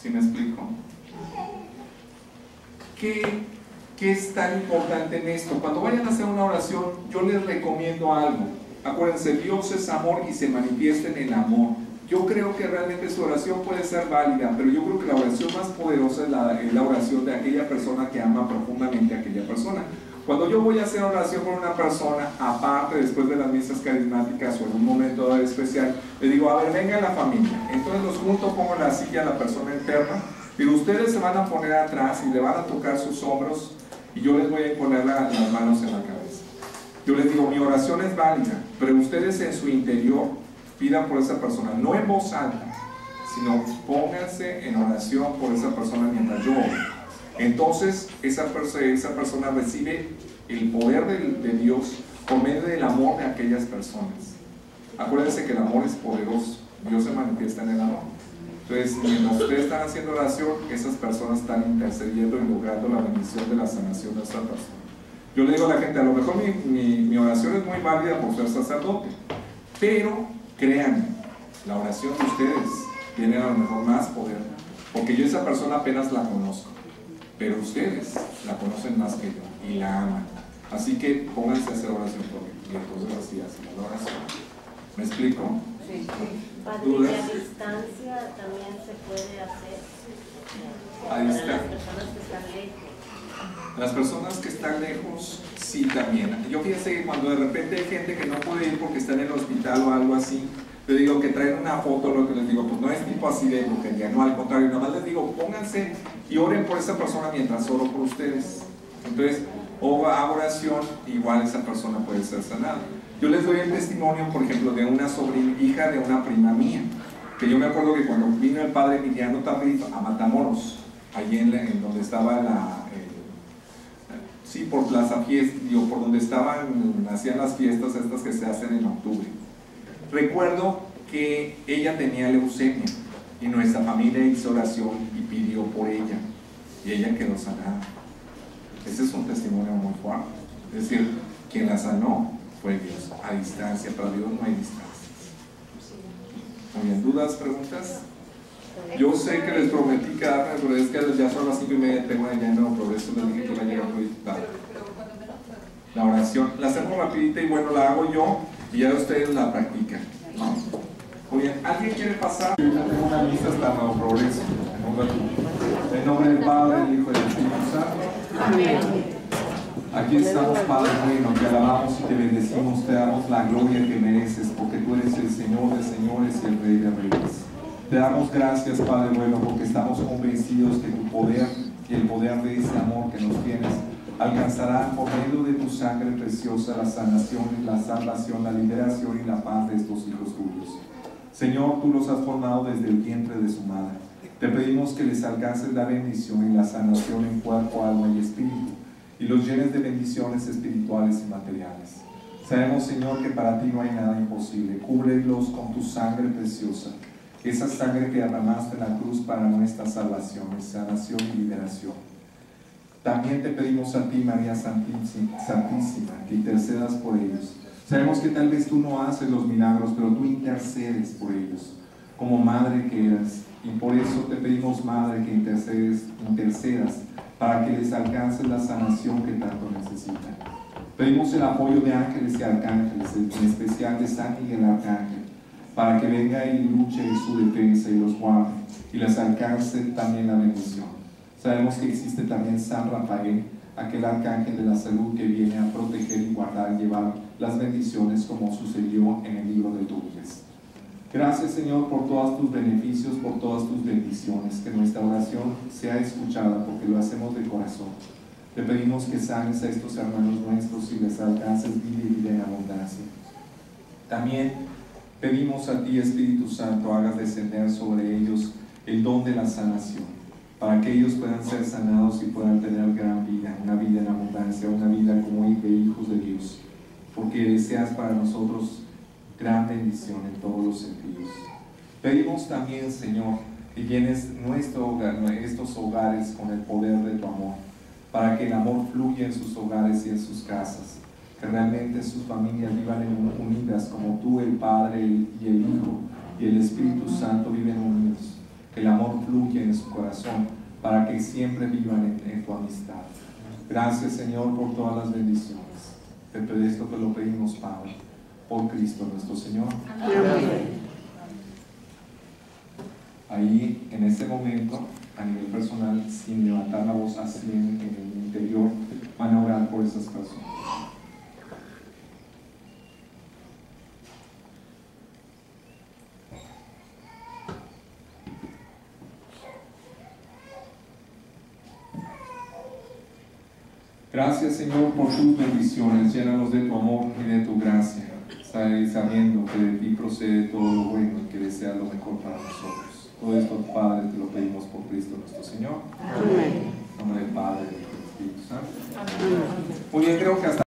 ¿Sí me explico? ¿Qué es tan importante en esto? Cuando vayan a hacer una oración, yo les recomiendo algo. Acuérdense, Dios es amor y se manifiesta en el amor. Yo creo que realmente su oración puede ser válida, pero yo creo que la oración más poderosa es la oración de aquella persona que ama profundamente a aquella persona. Cuando yo voy a hacer oración con una persona, aparte después de las misas carismáticas o en un momento especial, le digo: a ver, venga la familia. Entonces los junto, pongo en la silla a la persona enferma, digo: ustedes se van a poner atrás y le van a tocar sus hombros y yo les voy a poner las manos en la cabeza. Yo les digo: mi oración es válida, pero ustedes en su interior pidan por esa persona, no en voz alta, sino pónganse en oración por esa persona mientras yo oro. Entonces esa persona recibe el poder de Dios por medio del amor de aquellas personas. Acuérdense que el amor es poderoso, Dios se manifiesta en el amor. Entonces, mientras ustedes están haciendo oración, esas personas están intercediendo y logrando la bendición de la sanación de esa persona. Yo le digo a la gente, a lo mejor mi oración es muy válida por ser sacerdote, pero créanme, la oración de ustedes tiene a lo mejor más poder, porque yo esa persona apenas la conozco, pero ustedes la conocen más que yo y la aman. Así que pónganse a hacer oración por mí. Y entonces así hacemos la oración. ¿Me explico? Sí. Padre, ¿y a distancia también se puede hacer? A distancia. Las personas que están lejos. Las personas que están lejos, sí, también. Yo fíjense que cuando de repente hay gente que no puede ir porque está en el hospital o algo así, le digo que traen una foto, lo que les digo, pues no es tipo así de brujería, no, al contrario, nada más les digo, pónganse y oren por esa persona mientras oro por ustedes. Entonces, o a oración, igual esa persona puede ser sanada. Yo les doy el testimonio, por ejemplo, de una sobrina, hija de una prima mía, que yo me acuerdo que cuando vino el padre Emiliano Tarrif a Matamoros, allí en donde estaba sí, por Plaza Fiesta, digo, por donde hacían las fiestas estas que se hacen en octubre. Recuerdo que ella tenía leucemia y nuestra familia hizo oración y pidió por ella y ella quedó sanada. Ese es un testimonio muy fuerte. Es decir, quien la sanó fue Dios, a distancia. Para Dios no hay distancias. Muy bien, ¿dudas, preguntas? Yo sé que les prometí quedarme, pero es que ya son las 5:30, tengo ya no, por eso les dije que iba a llegar muy tarde. La oración, la hacemos rapidita y bueno, la hago yo y ya ustedes la practican, ¿no? Muy bien, ¿alguien quiere pasar? Yo tengo una misa hasta Nuevo Progreso, en un ratito. En nombre del Padre, del Hijo y del Espíritu Santo. Amén. Aquí estamos, Padre bueno, te alabamos y te bendecimos, te damos la gloria que mereces, porque tú eres el Señor de señores y el Rey de reyes. Te damos gracias, Padre bueno, porque estamos convencidos que tu poder y el poder de ese amor que nos tienes alcanzarán por medio de tu sangre preciosa la sanación, la salvación, la liberación y la paz de estos hijos tuyos. Señor, tú los has formado desde el vientre de su madre. Te pedimos que les alcances la bendición y la sanación en cuerpo, alma y espíritu, y los llenes de bendiciones espirituales y materiales. Sabemos, Señor, que para ti no hay nada imposible. Cúbrelos con tu sangre preciosa, esa sangre que derramaste en la cruz para nuestra salvación, sanación y liberación. También te pedimos a ti, María Santísima, que intercedas por ellos. Sabemos que tal vez tú no haces los milagros, pero tú intercedes por ellos, como madre que eres. Y por eso te pedimos, Madre, que intercedas para que les alcances la sanación que tanto necesitan. Pedimos el apoyo de ángeles y arcángeles, en especial de San Miguel Arcángel, para que venga y luche en su defensa y los guarde, y les alcance también la bendición. Sabemos que existe también San Rafael, aquel arcángel de la salud que viene a proteger y guardar y llevar las bendiciones como sucedió en el libro de Tobías. Gracias, Señor, por todos tus beneficios, por todas tus bendiciones, que nuestra oración sea escuchada porque lo hacemos de corazón. Te pedimos que sanes a estos hermanos nuestros y les alcances vida y vida en abundancia. También pedimos a ti, Espíritu Santo, hagas descender sobre ellos el don de la sanación, para que ellos puedan ser sanados y puedan tener gran vida, una vida en abundancia, una vida como hijos de Dios, porque deseas para nosotros gran bendición en todos los sentidos. Pedimos también, Señor, que llenes estos hogares con el poder de tu amor, para que el amor fluya en sus hogares y en sus casas, que realmente sus familias vivan unidas como tú, el Padre y el Hijo y el Espíritu Santo viven unidos, que el amor fluya en su corazón para que siempre vivan en tu amistad. Gracias, Señor, por todas las bendiciones. Esto te lo pedimos, Padre, por Cristo nuestro Señor. Amén. Ahí, en este momento, a nivel personal, sin levantar la voz así en el interior, van a orar por esas personas. Gracias, Señor, por tus bendiciones. Llénanos de tu amor y de tu gracia, sabiendo que de ti procede todo lo bueno y que deseas lo mejor para nosotros. Todo esto, Padre, te lo pedimos por Cristo nuestro Señor. Amén. En nombre del Padre y del Espíritu Santo. Amén. Muy bien, creo que hasta